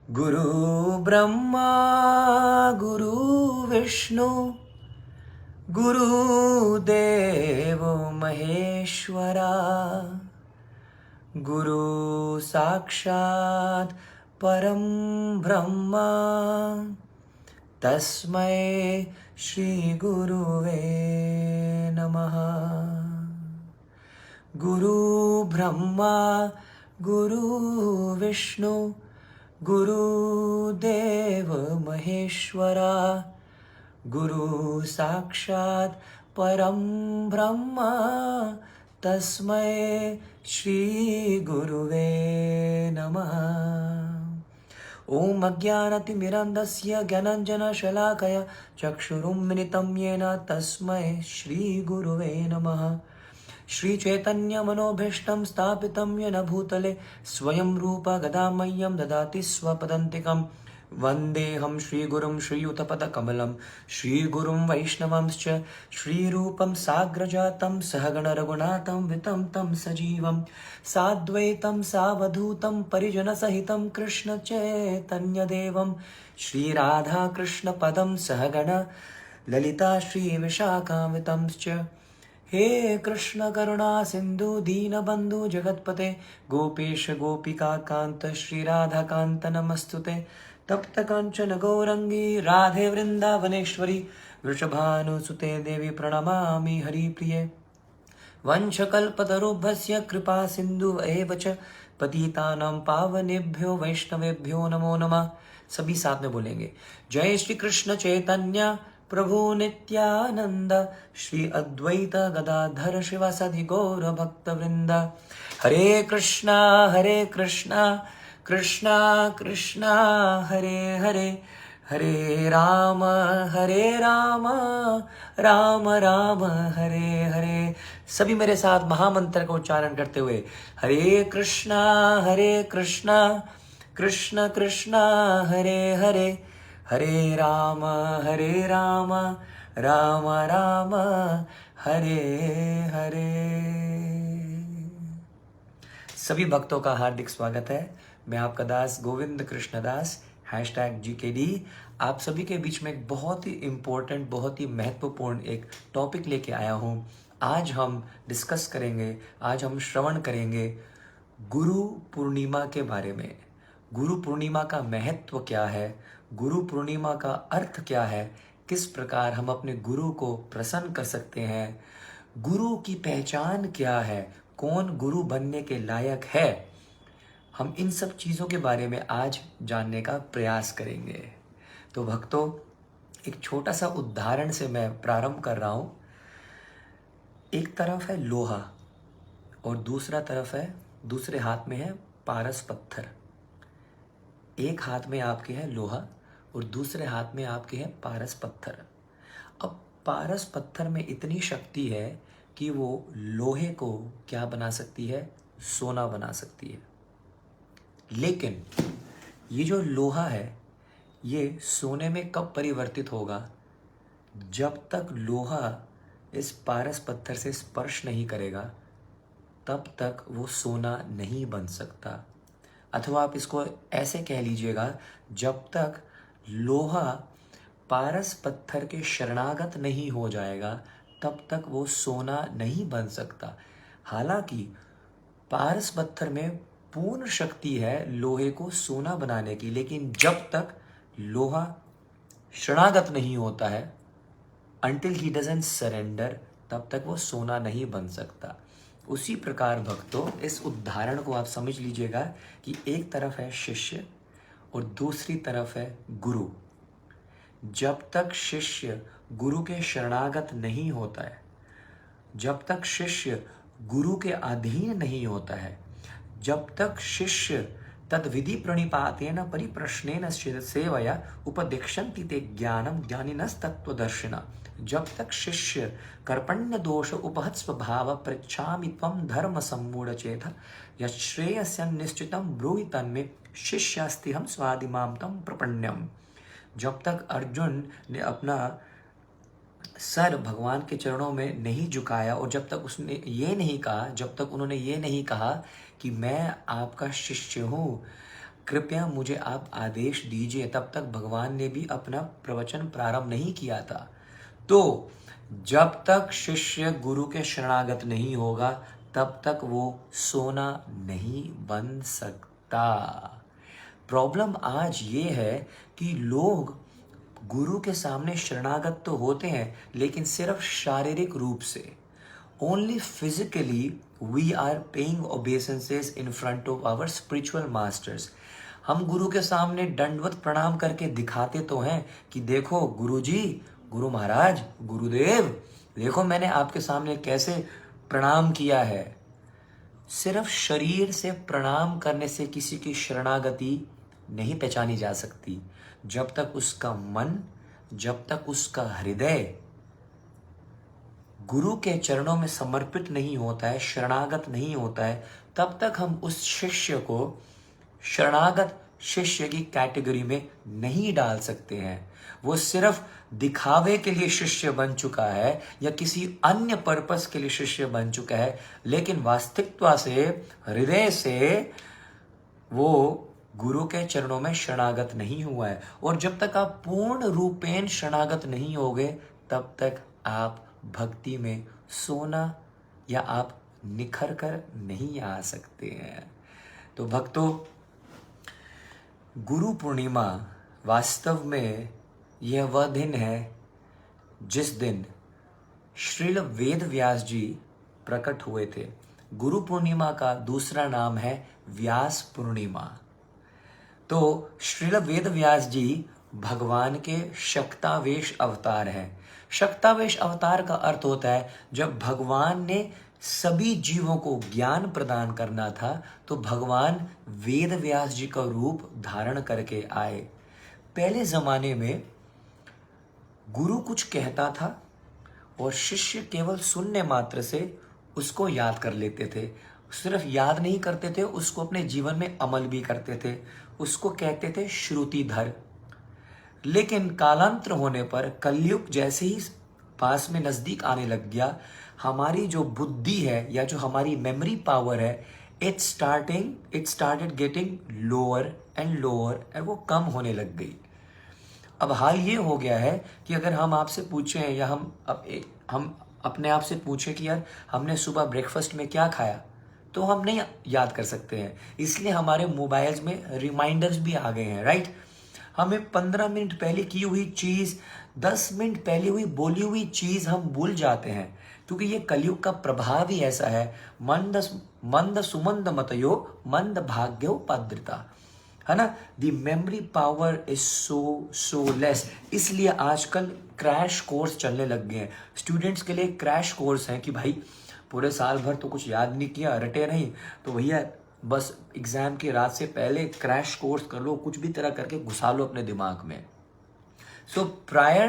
गुरु ब्रह्मा गुरु विष्णु गुरुदेव महेश्वरा गुरु साक्षात् परं ब्रह्मा तस्मै श्री गुरुवे नमः। गुरु ब्रह्मा गुरु विष्णु गुरुदेव महेश्वरा गुरु साक्षात् परं ब्रह्मा तस्मै श्री गुरुवे नमः। ओम अज्ञानतिमिरन्धस्य ज्ञानाञ्जनशलाकया चक्षुरुन्मिलितं येन तस्मै श्री गुरुवे नमः। श्री चैतन्य मनोभीष्टं स्थापितं येन भूतले स्वयं रूप गदामह्यं ददाति स्वपदान्तिकं। वन्देऽहं श्रीगुरुं श्रीयुतपदकमलं श्रीगुरुं वैष्णवंश्च श्रीरूपं साग्रजातं सहगण रघुनाथं वितं तं सजीवं साद्वैतं सावधूतं परिजनसहितं कृष्णचैतन्यदेवं श्रीराधाकृष्णपदं सहगण ललिता श्रीविशाखान्वितंश्च। हे कृष्ण करुणा सिंधु दीनबंधु जगतपते गोपेश गोपिका कांत श्री राधा कांत नमस्तुते। तप्त कांचन गौरंगी राधे वृंदावनेश्वरी वृषभानुसुते देवी प्रणमामि हरिप्रिये। वंशकल्पतरुभ्यस्य कृपा सिंधु एव च पतितानां पावनेभ्यो वैष्णवेभ्यो नमो नमः। सभी साथ में बोलेंगे, जय श्री कृष्ण चैतन्य प्रभु नित्यानंद श्री अद्वैत गदाधर शिवासादि गौर भक्त वृंद। हरे कृष्णा कृष्णा कृष्णा हरे हरे हरे राम राम राम हरे हरे। सभी मेरे साथ महामंत्र का उच्चारण करते हुए, हरे कृष्णा कृष्ण कृष्ण हरे हरे हरे राम राम राम हरे हरे। सभी भक्तों का हार्दिक स्वागत है। मैं आपका दास गोविंद कृष्ण दास #GKD आप सभी के बीच में एक बहुत ही इम्पोर्टेंट, बहुत ही महत्वपूर्ण एक टॉपिक लेके आया हूँ। आज हम डिस्कस करेंगे, आज हम श्रवण करेंगे गुरु पूर्णिमा के बारे में। गुरु पूर्णिमा का महत्व क्या है, गुरु पूर्णिमा का अर्थ क्या है, किस प्रकार हम अपने गुरु को प्रसन्न कर सकते हैं, गुरु की पहचान क्या है, कौन गुरु बनने के लायक है, हम इन सब चीज़ों के बारे में आज जानने का प्रयास करेंगे। तो भक्तों, एक छोटा सा उदाहरण से मैं प्रारंभ कर रहा हूँ। एक तरफ है लोहा और दूसरे हाथ में है पारस पत्थर। एक हाथ में आपके है लोहा और दूसरे हाथ में आपके है पारस पत्थर। अब पारस पत्थर में इतनी शक्ति है कि वो लोहे को क्या बना सकती है, सोना बना सकती है। लेकिन ये जो लोहा है ये सोने में कब परिवर्तित होगा, जब तक लोहा इस पारस पत्थर से स्पर्श नहीं करेगा तब तक वो सोना नहीं बन सकता। अथवा आप इसको ऐसे कह लीजिएगा, जब तक लोहा पारस पत्थर के शरणागत नहीं हो जाएगा तब तक वो सोना नहीं बन सकता। हालांकि पारस पत्थर में पूर्ण शक्ति है लोहे को सोना बनाने की, लेकिन जब तक लोहा शरणागत नहीं होता है, until he doesn't surrender, तब तक वो सोना नहीं बन सकता। उसी प्रकार भक्तों, इस उदाहरण को आप समझ लीजिएगा कि एक तरफ है शिष्य और दूसरी तरफ है गुरु। जब तक शिष्य गुरु के शरणागत नहीं होता है, जब तक शिष्य गुरु के अधीन नहीं होता है, जब तक शिष्य तद विधि प्रणिपातेन परिप्रश्नेन सेवया उपदिक्षन्ति ते ज्ञानम ज्ञानिनस्तत्त्वदर्शिना। जब तक शिष्य कर्पण्य दोष उपहत स्वभाव पृच्छामि त्वं धर्म सम्मूढ़ चेत यश्रेयस्यं निश्चितं ब्रूहि तन्मे शिष्यास्तिहं स्वादिमां तं प्रपन्नम। जब तक अर्जुन ने अपना सर भगवान के चरणों में नहीं झुकाया और जब तक उसने ये नहीं कहा, जब तक उन्होंने ये नहीं कहा कि मैं आपका शिष्य हूँ, कृपया मुझे आप आदेश दीजिए। तब तक भगवान ने भी अपना प्रवचन प्रारंभ नहीं किया था। तो जब तक शिष्य गुरु के शरणागत नहीं होगा तब तक वो सोना नहीं बन सकता। प्रॉब्लम आज ये है कि लोग गुरु के सामने शरणागत तो होते हैं लेकिन सिर्फ शारीरिक रूप से। Only physically we are paying obeisances in front of our spiritual masters. हम गुरु के सामने दंडवत प्रणाम करके दिखाते तो हैं कि देखो गुरु जी, गुरु महाराज, गुरुदेव, देखो मैंने आपके सामने कैसे प्रणाम किया है। सिर्फ शरीर से प्रणाम करने से किसी की शरणागति नहीं पहचानी जा सकती। जब तक उसका मन, जब तक उसका हृदय गुरु के चरणों में समर्पित नहीं होता है, शरणागत नहीं होता है, तब तक हम उस शिष्य को शरणागत शिष्य की कैटेगरी में नहीं डाल सकते हैं। वो सिर्फ दिखावे के लिए शिष्य बन चुका है या किसी अन्य पर्पस के लिए शिष्य बन चुका है, लेकिन वास्तविकता से, हृदय से वो गुरु के चरणों में शरणागत नहीं हुआ है। और जब तक आप पूर्ण रूपेण शरणागत नहीं होगे तब तक आप भक्ति में सोना या आप निखर कर नहीं आ सकते हैं। तो भक्तों, गुरु पूर्णिमा वास्तव में यह वह दिन है जिस दिन श्रील वेद व्यास जी प्रकट हुए थे। गुरु पूर्णिमा का दूसरा नाम है व्यास पूर्णिमा। तो श्रील वेद व्यास जी भगवान के शक्तावेश अवतार हैं। शक्तावेश अवतार का अर्थ होता है जब भगवान ने सभी जीवों को ज्ञान प्रदान करना था तो भगवान वेद व्यास जी का रूप धारण करके आए। पहले जमाने में गुरु कुछ कहता था और शिष्य केवल सुनने मात्र से उसको याद कर लेते थे। सिर्फ याद नहीं करते थे, उसको अपने जीवन में अमल भी करते थे। उसको कहते थे श्रुतिधर। लेकिन कालांतर होने पर कलयुग जैसे ही पास में नजदीक आने लग गया, हमारी जो बुद्धि है या जो हमारी मेमोरी पावर है, it started getting lower and lower, और वो कम होने लग गई। अब हाल ये हो गया है कि अगर हम आपसे पूछें या हम अपने आप से पूछें कि यार हमने सुबह ब्रेकफास्ट में क्या खाया, तो हम नहीं याद कर सकते हैं। इसलिए हमारे मोबाइल्स में रिमाइंडर्स भी आ गए हैं, राइट। हमें 15 मिनट पहले की हुई चीज, 10 मिनट पहले हुई बोली हुई चीज हम भूल जाते हैं, क्योंकि ये कलयुग का प्रभाव ही ऐसा है। मंद सुमंद मतयो मंद भाग्यो पद्रता, है ना। The memory power is so less. इसलिए आजकल क्रैश कोर्स चलने लग गए हैं। स्टूडेंट्स के लिए क्रैश कोर्स हैं कि भाई पूरे साल भर तो कुछ याद नहीं किया, रटे नहीं, तो भैया बस एग्जाम की रात से पहले क्रैश कोर्स कर लो, कुछ भी तरह करके घुसा लो अपने दिमाग में। सो प्रायर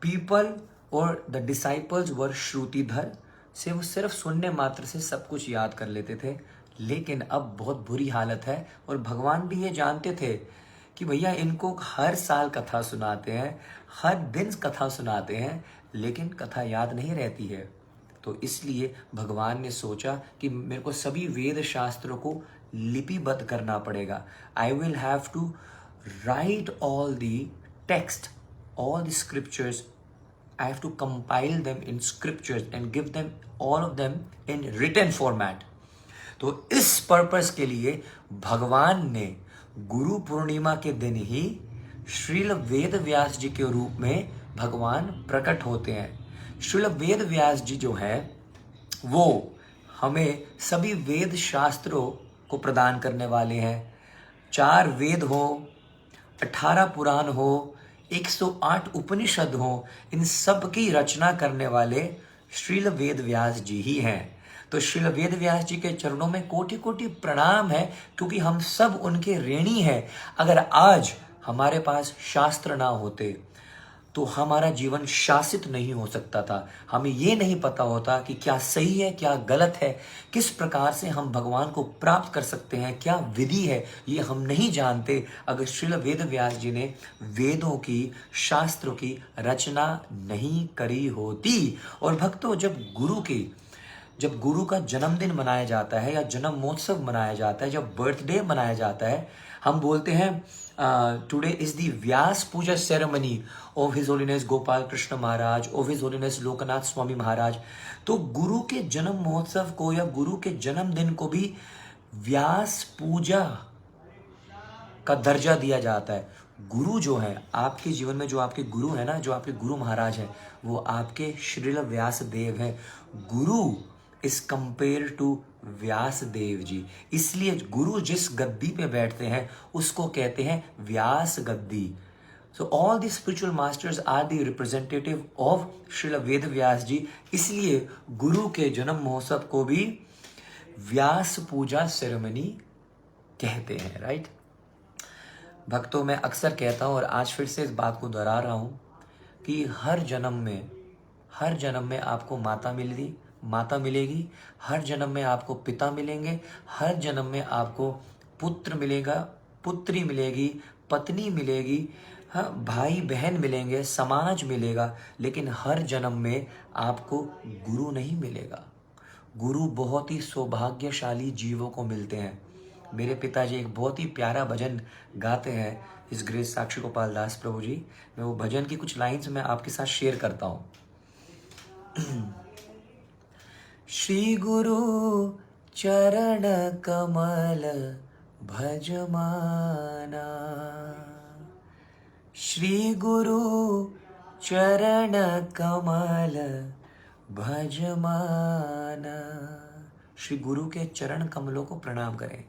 पीपल और द डिसाइपल्स वर श्रुतिधर, से वो सिर्फ सुनने मात्र से सब कुछ याद कर लेते थे। लेकिन अब बहुत बुरी हालत है और भगवान भी ये जानते थे कि भैया इनको हर साल कथा सुनाते हैं, हर दिन कथा सुनाते हैं, लेकिन कथा याद नहीं रहती है। तो इसलिए भगवान ने सोचा कि मेरे को सभी वेद शास्त्रों को लिपिबद्ध करना पड़ेगा। I will have to write all the text, all the scriptures. I have to compile them in scriptures and give them all of them in written format. तो इस पर्पस के लिए भगवान ने गुरु पूर्णिमा के दिन ही श्रील वेद व्यास जी के रूप में भगवान प्रकट होते हैं। श्रील वेद व्यास जी जो है वो हमें सभी वेद शास्त्रों को प्रदान करने वाले हैं। 4 वेद हो, 18 पुराण हो, 108 उपनिषद हो, इन सब की रचना करने वाले श्रील वेद व्यास जी ही हैं। तो श्रील वेद व्यास जी के चरणों में कोटि कोटि प्रणाम है, क्योंकि हम सब उनके ऋणी हैं। अगर आज हमारे पास शास्त्र ना होते तो हमारा जीवन शासित नहीं हो सकता था। हमें ये नहीं पता होता कि क्या सही है, क्या गलत है, किस प्रकार से हम भगवान को प्राप्त कर सकते हैं, क्या विधि है, ये हम नहीं जानते अगर श्रील वेद व्यास जी ने वेदों की, शास्त्रों की रचना नहीं करी होती। और भक्तों, जब गुरु का जन्मदिन मनाया जाता है या जन्मोत्सव मनाया जाता है, जब बर्थडे मनाया जाता है, हम बोलते हैं today is the Vyas Puja ceremony of his holiness Gopal Krishna Maharaj, of his holiness Lokanath Swami Maharaj. तो गुरु के जन्म महोत्सव को या गुरु के जन्मदिन को भी व्यास पूजा का दर्जा दिया जाता है। गुरु जो है आपके जीवन में, जो आपके गुरु है ना, जो आपके गुरु महाराज हैं, वो आपके श्रील व्यास देव हैं। गुरु इज कंपेयर टू व्यास देव जी। इसलिए गुरु जिस गद्दी पे बैठते हैं उसको कहते हैं व्यास गद्दी। So all the spiritual masters are the representative of Srila Ved Vyas ji. इसलिए गुरु के जन्म महोत्सव को भी व्यास पूजा सेरेमनी कहते हैं, राइट। भक्तों, मैं अक्सर कहता हूं और आज फिर से इस बात को दोहरा रहा हूं कि हर जन्म में आपको माता मिलेगी, हर जन्म में आपको पिता मिलेंगे, हर जन्म में आपको पुत्र मिलेगा, पुत्री मिलेगी, पत्नी मिलेगी, हाँ, भाई बहन मिलेंगे, समाज मिलेगा, लेकिन हर जन्म में आपको गुरु नहीं मिलेगा। गुरु बहुत ही सौभाग्यशाली जीवों को मिलते हैं। मेरे पिताजी एक बहुत ही प्यारा भजन गाते हैं, इस ग्रेस साक्षी गोपाल दास प्रभु जी। मैं वो भजन की कुछ लाइंस मैं आपके साथ शेयर करता हूँ। श्री गुरु चरण कमल भजमाना, श्री गुरु चरण कमल भजमाना। श्री गुरु के चरण कमलों को प्रणाम करें।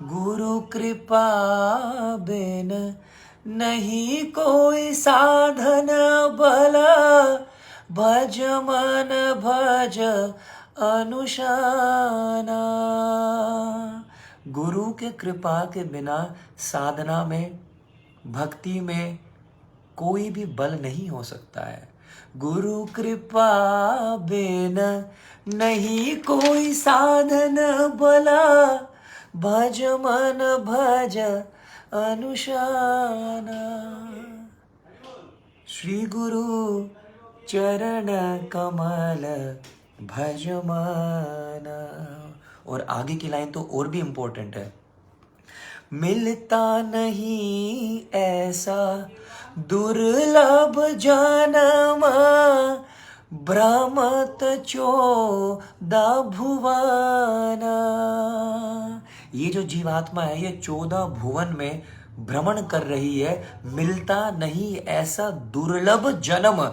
गुरु कृपा बिन नहीं कोई साधन भला, भज मन भज अनुशाना। गुरु के कृपा के बिना साधना में, भक्ति में कोई भी बल नहीं हो सकता है। गुरु कृपा बिन नहीं कोई साधन भला, भज मन भज अनुशाना। श्री गुरु चरण कमल भजमाना। और आगे की लाइन तो और भी इंपॉर्टेंट है। मिलता नहीं ऐसा दुर्लभ जन्म, भ्रमत चोदा भुवना। ये जो जीवात्मा है, ये 14 भुवन में भ्रमण कर रही है। मिलता नहीं ऐसा दुर्लभ जन्म,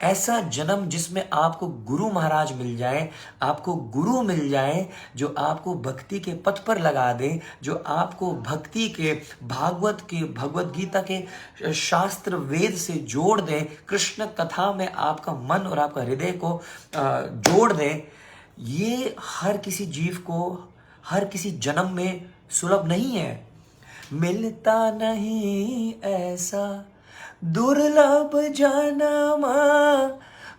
ऐसा जन्म जिसमें आपको गुरु महाराज मिल जाए, आपको गुरु मिल जाए जो आपको भक्ति के पथ पर लगा दे, जो आपको भक्ति के, भगवत गीता के शास्त्र वेद से जोड़ दे, कृष्ण कथा में आपका मन और आपका हृदय को जोड़ दे। ये हर किसी जीव को हर किसी जन्म में सुलभ नहीं है। मिलता नहीं ऐसा दुर्लभ जन्म,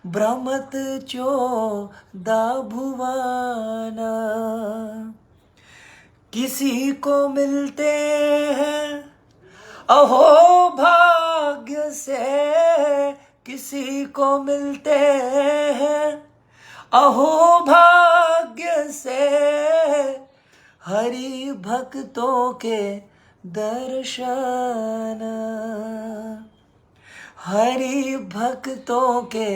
भ्रमत चोदा भुवना। किसी को मिलते हैं अहो भाग्य से, किसी को मिलते हैं अहो भाग्य से, हरि भक्तों के दर्शन, हरि भक्तों के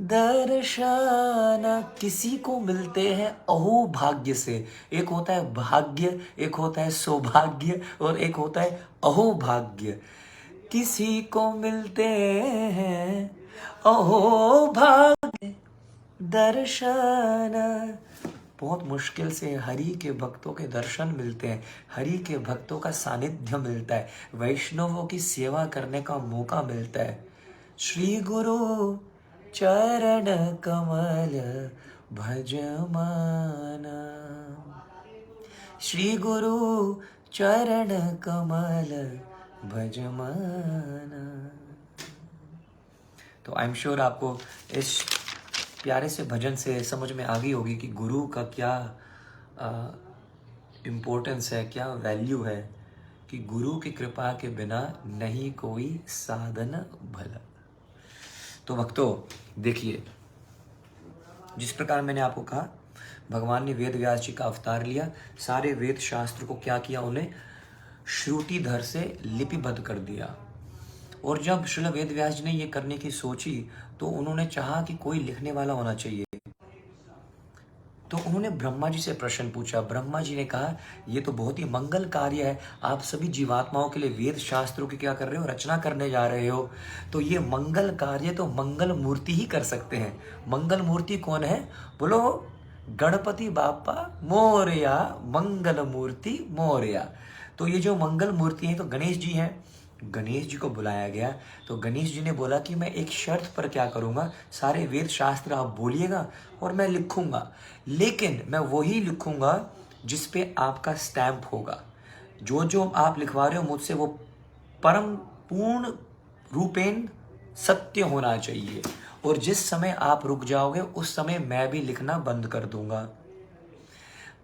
दर्शन। किसी को मिलते हैं अहो भाग्य से। एक होता है भाग्य, एक होता है सौभाग्य, और एक होता है अहो भाग्य। किसी को मिलते हैं अहो भाग्य दर्शन। बहुत मुश्किल से हरि के भक्तों के दर्शन मिलते हैं, हरि के भक्तों का सानिध्य मिलता है, वैष्णवों की सेवा करने का मौका मिलता है। श्री गुरु चरण कमल भजमाना, श्री गुरु चरण कमल भजमाना। तो आई एम श्योर आपको इस प्यारे से भजन से समझ में आ गई होगी कि गुरु का क्या इम्पोर्टेंस है, क्या वैल्यू है, कि गुरु की कृपा के बिना नहीं कोई साधन भला। तो भक्तों देखिए, जिस प्रकार मैंने आपको कहा, भगवान ने वेद व्यास जी का अवतार लिया, सारे वेद शास्त्र को क्या किया, उन्हें श्रुतिधर से लिपिबद्ध कर दिया। और जब श्रील वेद व्यास जी ने ये करने की सोची तो उन्होंने चाहा कि कोई लिखने वाला होना चाहिए। तो उन्होंने ब्रह्मा जी से प्रश्न पूछा। ब्रह्मा जी ने कहा ये तो बहुत ही मंगल कार्य है, आप सभी जीवात्माओं के लिए वेद शास्त्रों की क्या कर रहे हो, रचना करने जा रहे हो। तो ये मंगल कार्य तो मंगल मूर्ति ही कर सकते हैं। मंगल मूर्ति कौन है? बोलो गणपति बापा मोरया, मंगल मूर्ति मोरया। तो ये जो मंगल मूर्ति है तो गणेश जी हैं। गणेश जी को बुलाया गया तो गणेश जी ने बोला कि मैं एक शर्त पर क्या करूंगा, सारे वेद शास्त्र आप बोलिएगा और मैं लिखूंगा, लेकिन मैं वही लिखूंगा जिस पे आपका स्टैंप होगा। जो जो आप लिखवा रहे हो मुझसे वो परम पूर्ण रूपेण सत्य होना चाहिए, और जिस समय आप रुक जाओगे उस समय मैं भी लिखना बंद कर दूंगा।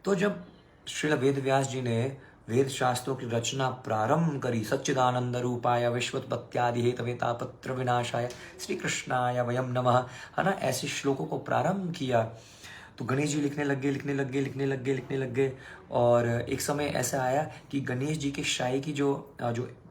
तो जब श्रील वेद व्यास जी ने वेद शास्त्रों की रचना प्रारंभ करी, सच्चिदानंद रूपाय विश्वोत्पत्त्यादि हेतवे तापत्र विनाशाय श्री कृष्णाय वयम नमः, है ना, ऐसे श्लोकों को प्रारंभ किया। तो गणेश जी लिखने लग गए। और एक समय ऐसा आया कि गणेश जी के शाही की जो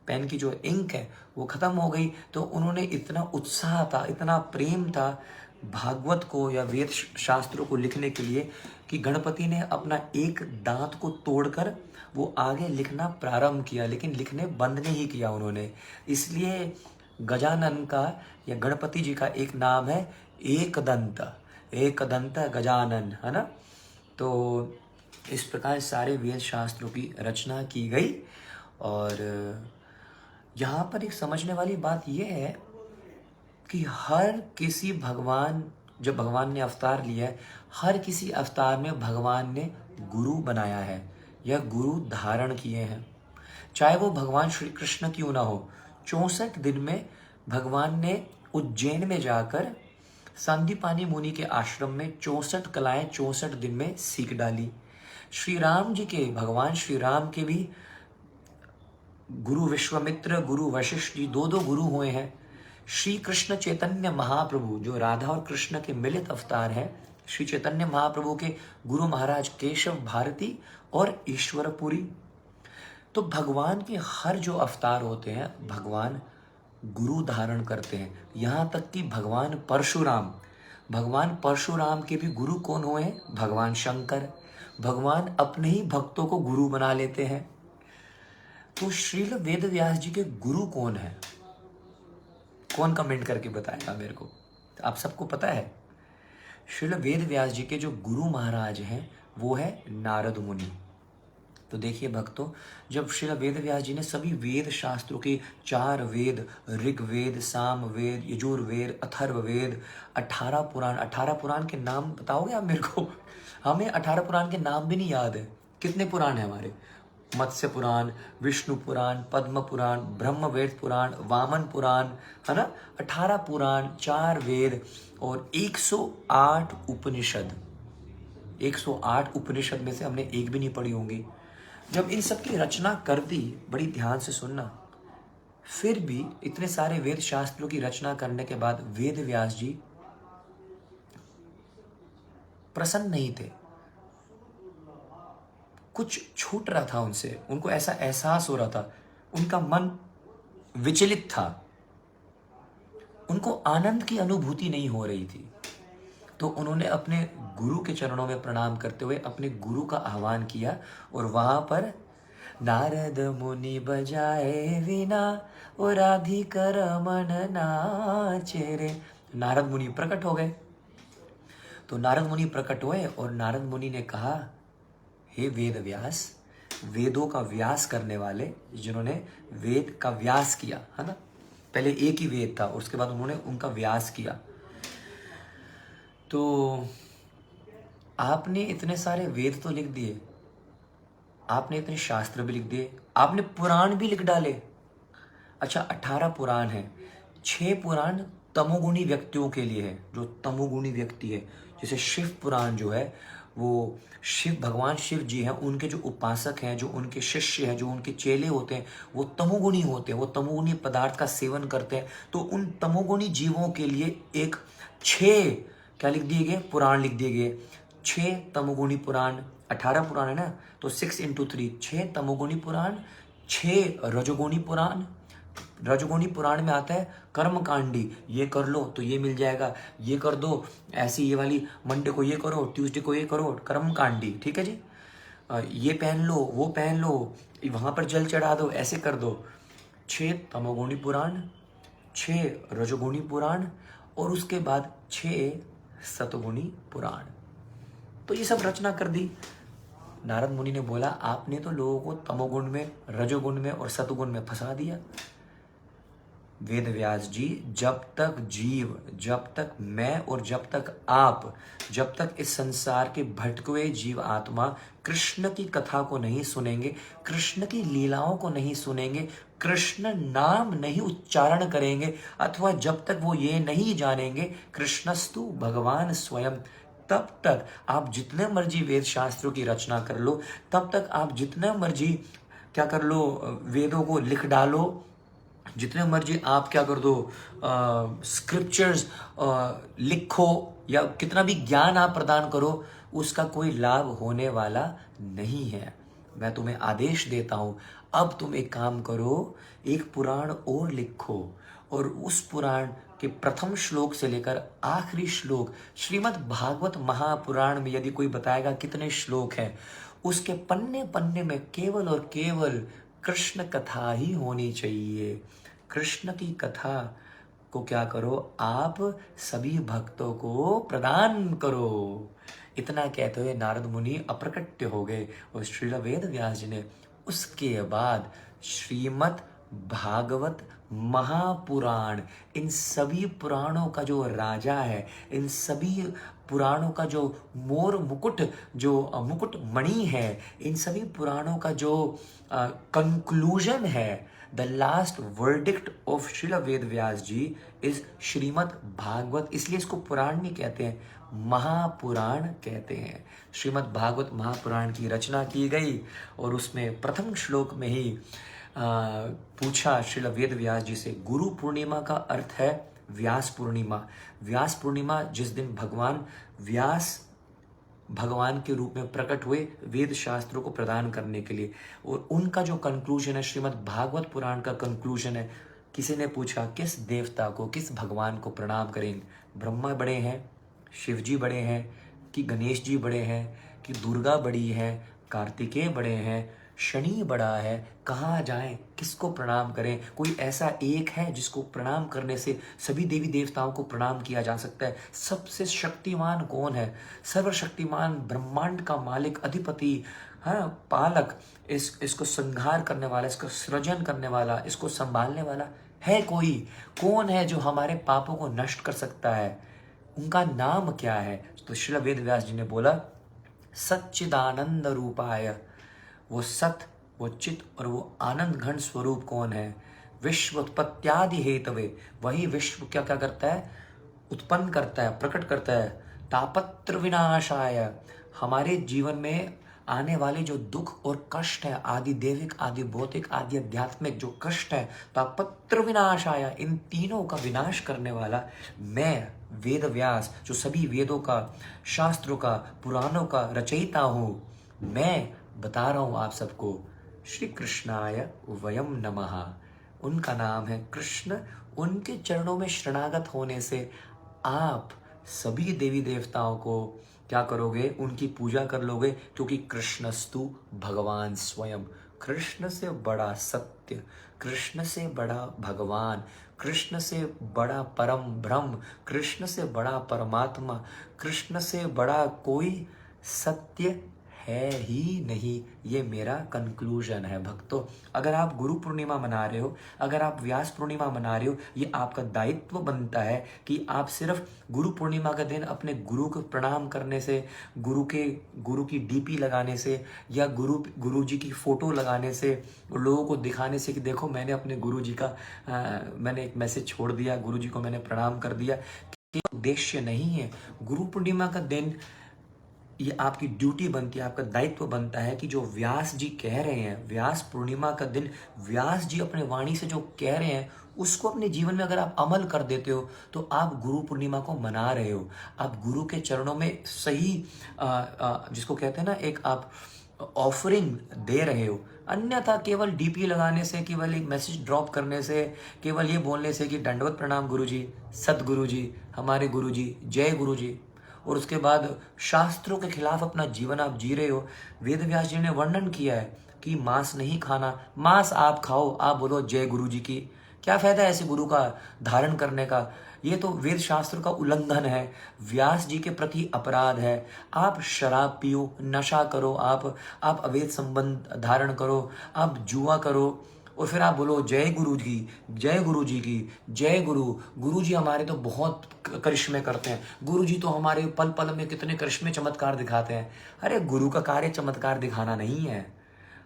पेन की जो इंक है वो खत्म हो गई। तो उन्होंने इतना उत्साह था, इतना प्रेम था भागवत को या वेद शास्त्रों को लिखने के लिए कि गणपति ने अपना एक दांत को तोड़कर वो आगे लिखना प्रारंभ किया, लेकिन लिखने बंद नहीं किया उन्होंने। इसलिए गजानन का या गणपति जी का एक नाम है एकदंत गजानन, है ना। तो इस प्रकार सारे वेद शास्त्रों की रचना की गई। और यहाँ पर एक समझने वाली बात यह है कि हर किसी भगवान, जब भगवान ने अवतार लिया है, हर किसी अवतार में भगवान ने गुरु बनाया है या गुरु धारण किए हैं। चाहे वो भगवान श्री कृष्ण क्यों ना हो, 64 दिन में भगवान ने उज्जैन में जाकर सांदीपानी मुनि के आश्रम में 64 कलाएं 64 दिन में सीख डाली। श्री राम जी के, भगवान श्री राम के भी गुरु विश्वामित्र, गुरु वशिष्ठ जी, दो गुरु हुए हैं। श्री कृष्ण चैतन्य महाप्रभु जो राधा और कृष्ण के मिलित अवतार हैं, श्री चैतन्य महाप्रभु के गुरु महाराज केशव भारती और ईश्वरपुरी। तो भगवान के हर जो अवतार होते हैं भगवान गुरु धारण करते हैं। यहाँ तक कि भगवान परशुराम के भी गुरु कौन हुए हैं? भगवान शंकर। भगवान अपने ही भक्तों को गुरु बना लेते हैं। तो श्रील वेद व्यास जी के गुरु कौन है? कौन कमेंट करके बताएगा मेरे को? आप सबको पता है श्रील वेद व्यास जी के जो गुरु महाराज हैं वो है नारद मुनि। तो देखिए भक्तों, जब श्रील वेद व्यास जी ने सभी वेद शास्त्रों के 4 वेद, ऋग्वेद, सामवेद, यजुर्वेद, अथर्ववेद, 18 पुराण के नाम बताओगे आप मेरे को? हमें 18 पुराण के नाम भी नहीं याद है। कितने पुराण है हमारे? मत्स्य पुराण, विष्णु पुराण, पद्म पुराण, ब्रह्मवेद पुराण, वामन पुराण, है ना। 18 पुराण, 4 वेद और 108 उपनिषद। 108 उपनिषद में से हमने एक भी नहीं पढ़ी होंगी। जब इन सब की रचना कर दी, बड़ी ध्यान से सुनना, फिर भी इतने सारे वेद शास्त्रों की रचना करने के बाद वेद व्यास जी प्रसन्न नहीं थे। कुछ छूट रहा था उनसे, उनको ऐसा एहसास हो रहा था, उनका मन विचलित था, उनको आनंद की अनुभूति नहीं हो रही थी। तो उन्होंने अपने गुरु के चरणों में प्रणाम करते हुए अपने गुरु का आह्वान किया। और वहां पर नारद मुनि बजाए वीणा और राधिकर मन नाचे रे, नारद मुनि प्रकट हो गए। तो नारद मुनि प्रकट हुए और नारद मुनि ने कहा, हे वेद व्यास, वेदों का व्यास करने वाले, जिन्होंने वेद का व्यास किया, है ना। पहले एक ही वेद था, उसके बाद उन्होंने उनका व्यास किया। तो आपने इतने सारे वेद तो लिख दिए, आपने इतने शास्त्र भी लिख दिए, आपने पुराण भी लिख डाले। अच्छा, 18 पुराण है, 6 पुराण तमोगुणी व्यक्तियों के लिए है, जो तमोगुणी व्यक्ति है। जैसे शिव पुराण जो है वो शिव, भगवान शिव जी हैं, उनके जो उपासक हैं, जो उनके शिष्य हैं, जो उनके चेले होते हैं, वो तमोगुणी होते हैं, वो तमोगुणी पदार्थ का सेवन करते हैं। तो उन तमोगुणी जीवों के लिए एक 6 क्या लिख दिए गए? पुराण लिख दिए गए। 6 तमोगुणी पुराण, 18 पुराण है ना, तो 6 × 3, 6 तमोगुणी पुराण, 6 रजोगुणी पुराण। रजोगुणी पुराण में आता है कर्मकांडी, ये कर लो तो ये मिल जाएगा, ये कर दो, ऐसी ये वाली मंडे को ये करो, ट्यूसडे को ये करो, कर्मकांडी, ठीक है जी। ये पहन लो, वो पहन लो, वहां पर जल चढ़ा दो, ऐसे कर दो। 6 तमोगुणी पुराण, 6 रजोगुणी पुराण, और उसके बाद 6 सतगुणी पुराण। तो ये सब रचना कर दी। नारद मुनि ने बोला, आपने तो लोगों को तमोगुण में, रजोगुण में और सतगुण में फंसा दिया। वेद व्यास जी, जब तक जीव, जब तक मैं और जब तक आप, जब तक इस संसार के भटके हुए जीव आत्मा कृष्ण की कथा को नहीं सुनेंगे, कृष्ण की लीलाओं को नहीं सुनेंगे, कृष्ण नाम नहीं उच्चारण करेंगे, अथवा जब तक वो ये नहीं जानेंगे कृष्णस्तु भगवान स्वयं, तब तक आप जितने मर्जी वेद शास्त्रों की रचना कर लो, तब तक आप जितने मर्जी क्या कर लो, वेदों को लिख डालो, जितने मर्जी आप क्या कर दो, स्क्रिप्चर्स लिखो, या कितना भी ज्ञान आप प्रदान करो, उसका कोई लाभ होने वाला नहीं है। मैं तुम्हें आदेश देता हूं, अब तुम एक काम करो, एक पुराण और लिखो, और उस पुराण के प्रथम श्लोक से लेकर आखिरी श्लोक, श्रीमद् भागवत महापुराण में यदि कोई बताएगा कितने श्लोक हैं, उसके पन्ने पन्ने में केवल और केवल कृष्ण कथा ही होनी चाहिए। कृष्ण की कथा को क्या करो, आप सभी भक्तों को प्रदान करो। इतना कहते हुए नारद मुनि अप्रकट्य हो गए, और श्रील वेद व्यास जी ने उसके बाद श्रीमद् भागवत महापुराण, इन सभी पुराणों का जो राजा है, इन सभी पुराणों का जो मोर मुकुट, जो मुकुट मणि है, इन सभी पुराणों का जो कंक्लूजन है, the last verdict of Srila Ved Vyas ji is Srimad Bhagavat. इसलिए इसको पुराण नहीं कहते हैं, महापुराण कहते हैं। श्रीमद् भागवत महापुराण की रचना की गई, और उसमें प्रथम श्लोक में ही पूछा श्रील वेद व्यास जी से, गुरु पूर्णिमा का अर्थ है व्यास पूर्णिमा। व्यास पूर्णिमा जिस दिन भगवान व्यास भगवान के रूप में प्रकट हुए वेद शास्त्रों को प्रदान करने के लिए, और उनका जो कंक्लूजन है, श्रीमद् भागवत पुराण का कंक्लूजन है। किसी ने पूछा किस देवता को, किस भगवान को प्रणाम करें, ब्रह्मा बड़े हैं, शिव जी बड़े हैं, कि गणेश जी बड़े हैं, कि दुर्गा बड़ी है, कार्तिकेय बड़े हैं, शनि बड़ा है, कहाँ जाएं, किसको प्रणाम करें? कोई ऐसा एक है जिसको प्रणाम करने से सभी देवी देवताओं को प्रणाम किया जा सकता है? सबसे शक्तिमान कौन है? सर्वशक्तिमान ब्रह्मांड का मालिक, अधिपति, हाँ, पालक, इसको संहार करने वाला, इसको सृजन करने वाला, इसको संभालने वाला है कोई? कौन है जो हमारे पापों को नष्ट कर सकता है? उनका नाम क्या है? तो श्रील वेद व्यास जी ने बोला, सच्चिदानंद रूपाय। वो सत, वो चित और वो आनंद घन स्वरूप कौन है? विश्व उत्पत्त्यादि हेतवे, वही विश्व क्या क्या करता है? उत्पन्न करता है, प्रकट करता है। तापत्र विनाशाय, हमारे जीवन में आने वाले जो दुख और कष्ट है, आदि देविक, आदि भौतिक, आदि आध्यात्मिक जो कष्ट है, तापत्र विनाशाय, इन तीनों का विनाश करने वाला मैं वेद व्यास, जो सभी वेदों का, शास्त्रों का, पुराणों का रचयिता हूँ, मैं बता रहा हूं आप सबको, श्री कृष्णाय वयम नमः। उनका नाम है कृष्ण। उनके चरणों में शरणागत होने से आप सभी देवी देवताओं को क्या करोगे? उनकी पूजा कर लोगे, क्योंकि कृष्णस्तु भगवान स्वयं। कृष्ण से बड़ा सत्य, कृष्ण से बड़ा भगवान, कृष्ण से बड़ा परम ब्रह्म, कृष्ण से बड़ा परमात्मा, कृष्ण से बड़ा कोई सत्य है ही नहीं। ये मेरा कंक्लूजन है भक्तों। अगर आप गुरु पूर्णिमा मना रहे हो, अगर आप व्यास पूर्णिमा मना रहे हो, ये आपका दायित्व बनता है कि आप सिर्फ गुरु पूर्णिमा का दिन अपने गुरु को प्रणाम करने से, गुरु की डीपी लगाने से, या गुरु जी की फोटो लगाने से, लोगों को दिखाने से कि देखो मैंने अपने गुरु जी का मैंने एक मैसेज छोड़ दिया, गुरु जी को मैंने प्रणाम कर दिया, कि उद्देश्य नहीं है। गुरु पूर्णिमा का दिन ये आपकी ड्यूटी बनती है, आपका दायित्व बनता है कि जो व्यास जी कह रहे हैं, व्यास पूर्णिमा का दिन व्यास जी अपने वाणी से जो कह रहे हैं, उसको अपने जीवन में अगर आप अमल कर देते हो, तो आप गुरु पूर्णिमा को मना रहे हो। आप गुरु के चरणों में सही जिसको कहते हैं ना, एक आप ऑफरिंग दे रहे हो। अन्यथा केवल डीपी लगाने से, केवल एक मैसेज ड्रॉप करने से, केवल ये बोलने से कि दंडवत प्रणाम गुरुजी, सतगुरु जी, हमारे गुरुजी, जय गुरु जी, और उसके बाद शास्त्रों के खिलाफ अपना जीवन आप जी रहे हो। वेद व्यास जी ने वर्णन किया है कि मांस नहीं खाना, मांस आप खाओ, आप बोलो जय गुरु जी की, क्या फायदा है ऐसे गुरु का धारण करने का? ये तो वेद शास्त्र का उल्लंघन है, व्यास जी के प्रति अपराध है। आप शराब पियो, नशा करो, आप अवैध संबंध धारण करो, आप जुआ करो, और फिर आप बोलो जय गुरु जी, जय गुरु जी की, जय गुरु। गुरु जी हमारे तो बहुत करिश्मे करते हैं, गुरु जी तो हमारे पल पल में कितने करिश्मे चमत्कार दिखाते हैं। अरे गुरु का कार्य चमत्कार दिखाना नहीं है।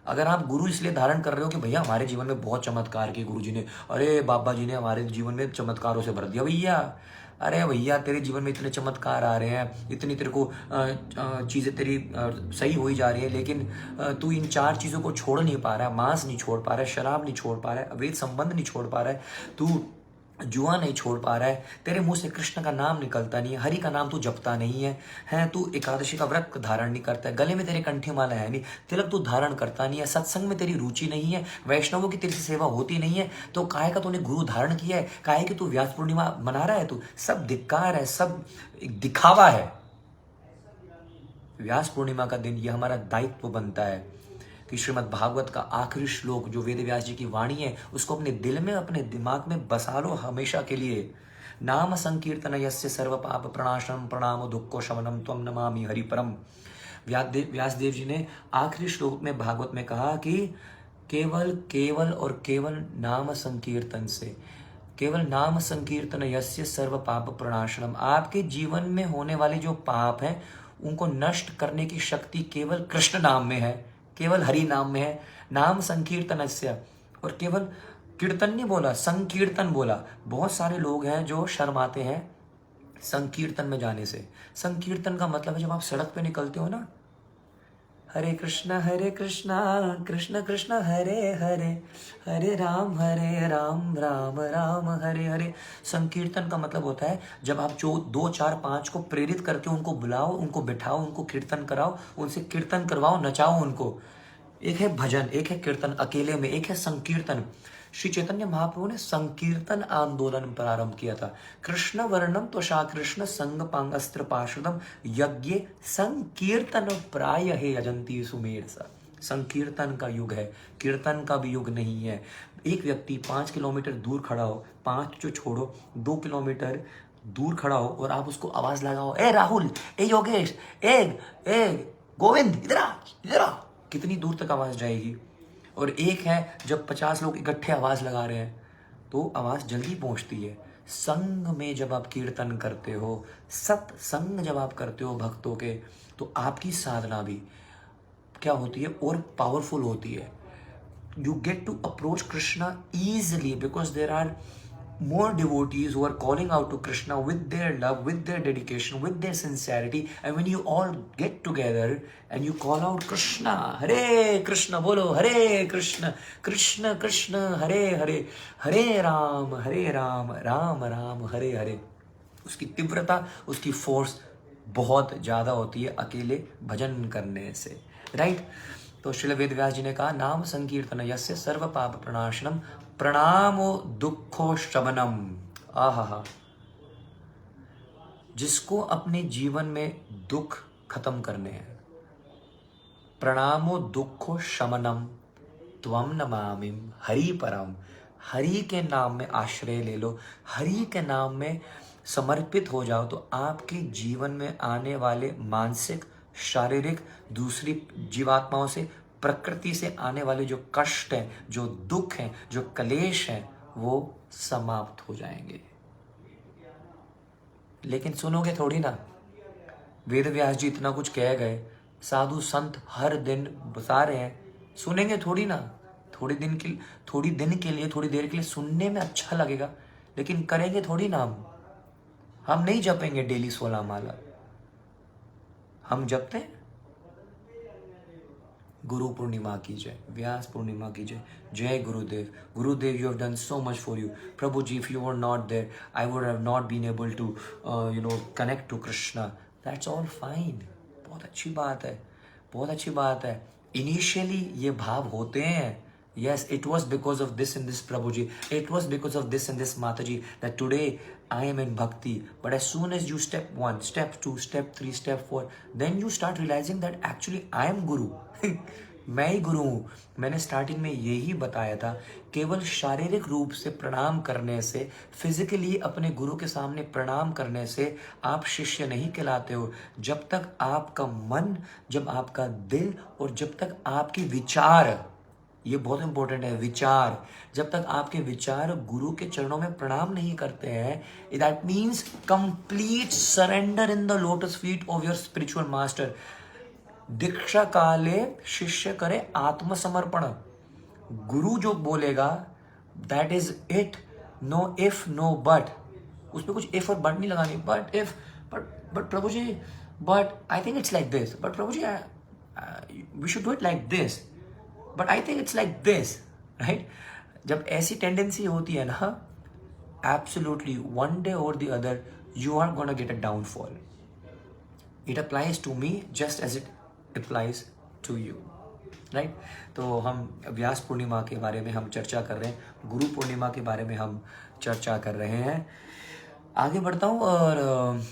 अगर आप गुरु इसलिए धारण कर रहे हो कि भैया हमारे जीवन में बहुत चमत्कार किए गुरु जी ने, अरे बाबा जी ने हमारे जीवन में चमत्कारों से भर दिया भैया, अरे भैया तेरे जीवन में इतने चमत्कार आ रहे हैं, इतनी तेरे को चीज़ें तेरी सही हो ही जा रही है, लेकिन तू इन 4 चीज़ों को छोड़ नहीं पा रहा है, मांस नहीं छोड़ पा रहा है, शराब नहीं छोड़ पा रहा है, अवैध संबंध नहीं छोड़ पा रहा है, तू जुआ नहीं छोड़ पा रहा है, तेरे मुंह से कृष्ण का नाम निकलता नहीं है, हरि का नाम तू जपता नहीं है, तू एकादशी का व्रत धारण नहीं करता है, गले में तेरे कंठी माला है नहीं, तिलक तू धारण करता नहीं है, सत्संग में तेरी रुचि नहीं है, वैष्णवों की तेरी से सेवा होती नहीं है, तो काहे का तूने गुरु धारण किया है, काहे कि तू व्यास पूर्णिमा मना रहा है, तू सब धिक्कार है, सब एक दिखावा है। व्यास पूर्णिमा का दिन ये हमारा दायित्व बनता है कि श्रीमद् भागवत का आखिरी श्लोक जो वेद व्यास जी की वाणी है उसको अपने दिल में, अपने दिमाग में बसा लो हमेशा के लिए। नाम संकीर्तन यस्य सर्व पाप प्रणाशनम प्रणामो दुःखो शमनम त्वं नमामि हरिपरम। व्यासदेव जी ने आखिरी श्लोक में भागवत में कहा कि केवल केवल और केवल नाम संकीर्तन से, केवल नाम संकीर्तन यस्य सर्व पाप प्रणाशनम, आपके जीवन में होने वाले जो पाप हैं उनको नष्ट करने की शक्ति केवल कृष्ण नाम में है, केवल हरि नाम में है। नाम संकीर्तनस्य, और केवल कीर्तन नहीं बोला, संकीर्तन बोला। बहुत सारे लोग हैं जो शर्माते हैं संकीर्तन में जाने से। संकीर्तन का मतलब है जब आप सड़क पे निकलते हो ना, हरे कृष्णा कृष्ण कृष्ण हरे हरे, हरे राम राम राम हरे हरे। संकीर्तन का मतलब होता है जब आप जो 2 4 5 को प्रेरित करके उनको बुलाओ, उनको बिठाओ, उनको कीर्तन कराओ, उनसे कीर्तन करवाओ, नचाओ उनको। एक है भजन, एक है कीर्तन अकेले में, एक है संकीर्तन। श्री चैतन्य महाप्रभु ने संकीर्तन आंदोलन प्रारंभ किया था। कृष्ण वर्णम त्वषा कृष्ण संग पांगस्त्र पार्षदम यज्ञ संकीर्तन प्राय है यजंती सुमेर सा। संकीर्तन का युग है, कीर्तन का भी युग नहीं है। एक व्यक्ति 5 किलोमीटर दूर खड़ा हो, 5 जो छोड़ो 2 किलोमीटर दूर खड़ा हो और आप उसको आवाज लगाओ, ए राहुल, ए योगेश, ए गोविंद, इधर आ, कितनी दूर तक आवाज जाएगी? और एक है जब 50 लोग इकट्ठे आवाज लगा रहे हैं तो आवाज जल्दी पहुंचती है। संग में जब आप कीर्तन करते हो, सत्संग जब आप करते हो भक्तों के, तो आपकी साधना भी क्या होती है और पावरफुल होती है। You get to approach Krishna easily because there are more devotees who are calling out to Krishna with their love, with their dedication, with their sincerity, and when you all get together and you call out Krishna, Hare Krishna, bolo Hare Krishna, Krishna Krishna, Hare Hare, Hare Ram, Ram Ram, Hare Hare, उसकी तीव्रता, उसकी force बहुत ज़्यादा होती है अकेले भजन करने से, राइट? तो श्रील वेद व्यास जी ने कहा नाम संकीर्तन यस्य सर्व पाप प्रणाशनम प्रणामो दुखो शमनम। आहा, जिसको अपने जीवन में दुख खत्म करने हैं, प्रणामो दुखो शमनम त्वम नमामिम हरि परम। हरि के नाम में आश्रय ले लो, हरि के नाम में समर्पित हो जाओ, तो आपके जीवन में आने वाले मानसिक, शारीरिक, दूसरी जीवात्माओं से, प्रकृति से आने वाले जो कष्ट हैं, जो दुख हैं, जो कलेश हैं, वो समाप्त हो जाएंगे। लेकिन सुनोगे थोड़ी ना, वेद व्यास जी इतना कुछ कह गए, साधु संत हर दिन बता रहे हैं, सुनेंगे थोड़ी ना। थोड़ी दिन के लिए, थोड़ी देर के लिए सुनने में अच्छा लगेगा, लेकिन करेंगे थोड़ी ना। हम नहीं जपेंगे डेली 16 माला, हम जपते हैं गुरु पूर्णिमा की जय, व्यास पूर्णिमा की जय, जय गुरुदेव। गुरुदेव, you have done so much for you. Prabhu ji, if you were not there, I would have not been able to connect to Krishna. That's all fine. बहुत अच्छी बात है, बहुत अच्छी बात है। इनिशियली ये भाव होते हैं, yes, it was because of this and this Prabhuji, it was because of this and this Mataji that today I am in bhakti. But as soon as you step 1, step 2, step 3, step 4, then you start realizing that actually I am Guru. मैं ही गुरु हूँ. मैंने starting में यही बताया था, केवल शारीरिक रूप से प्रणाम करने से, फिजिकली अपने गुरु के सामने प्रणाम करने से आप शिष्य नहीं कहलाते हो. जब तक आपका मन, जब आपका दिल और जब तक आपके विचार, ये बहुत इंपॉर्टेंट है, विचार, जब तक आपके विचार गुरु के चरणों में प्रणाम नहीं करते हैं, that means complete surrender in the lotus feet of your spiritual master. दीक्षा काले शिष्य करे आत्मसमर्पण. गुरु जो बोलेगा that is it. No if no but. उसमें कुछ इफ और बट नहीं लगानी. But if, but prabhu ji, but I think it's like this, but prabhu ji we should do it like this, but I think it's like this, right. जब ऐसी tendency होती है ना, एब्सोल्युटली वन डे और the other you are gonna get a downfall. It applies to me just as it applies to you, right. तो हम व्यास पूर्णिमा के बारे में हम चर्चा कर रहे हैं, गुरु पूर्णिमा के बारे में हम चर्चा कर रहे हैं. आगे बढ़ता हूँ. और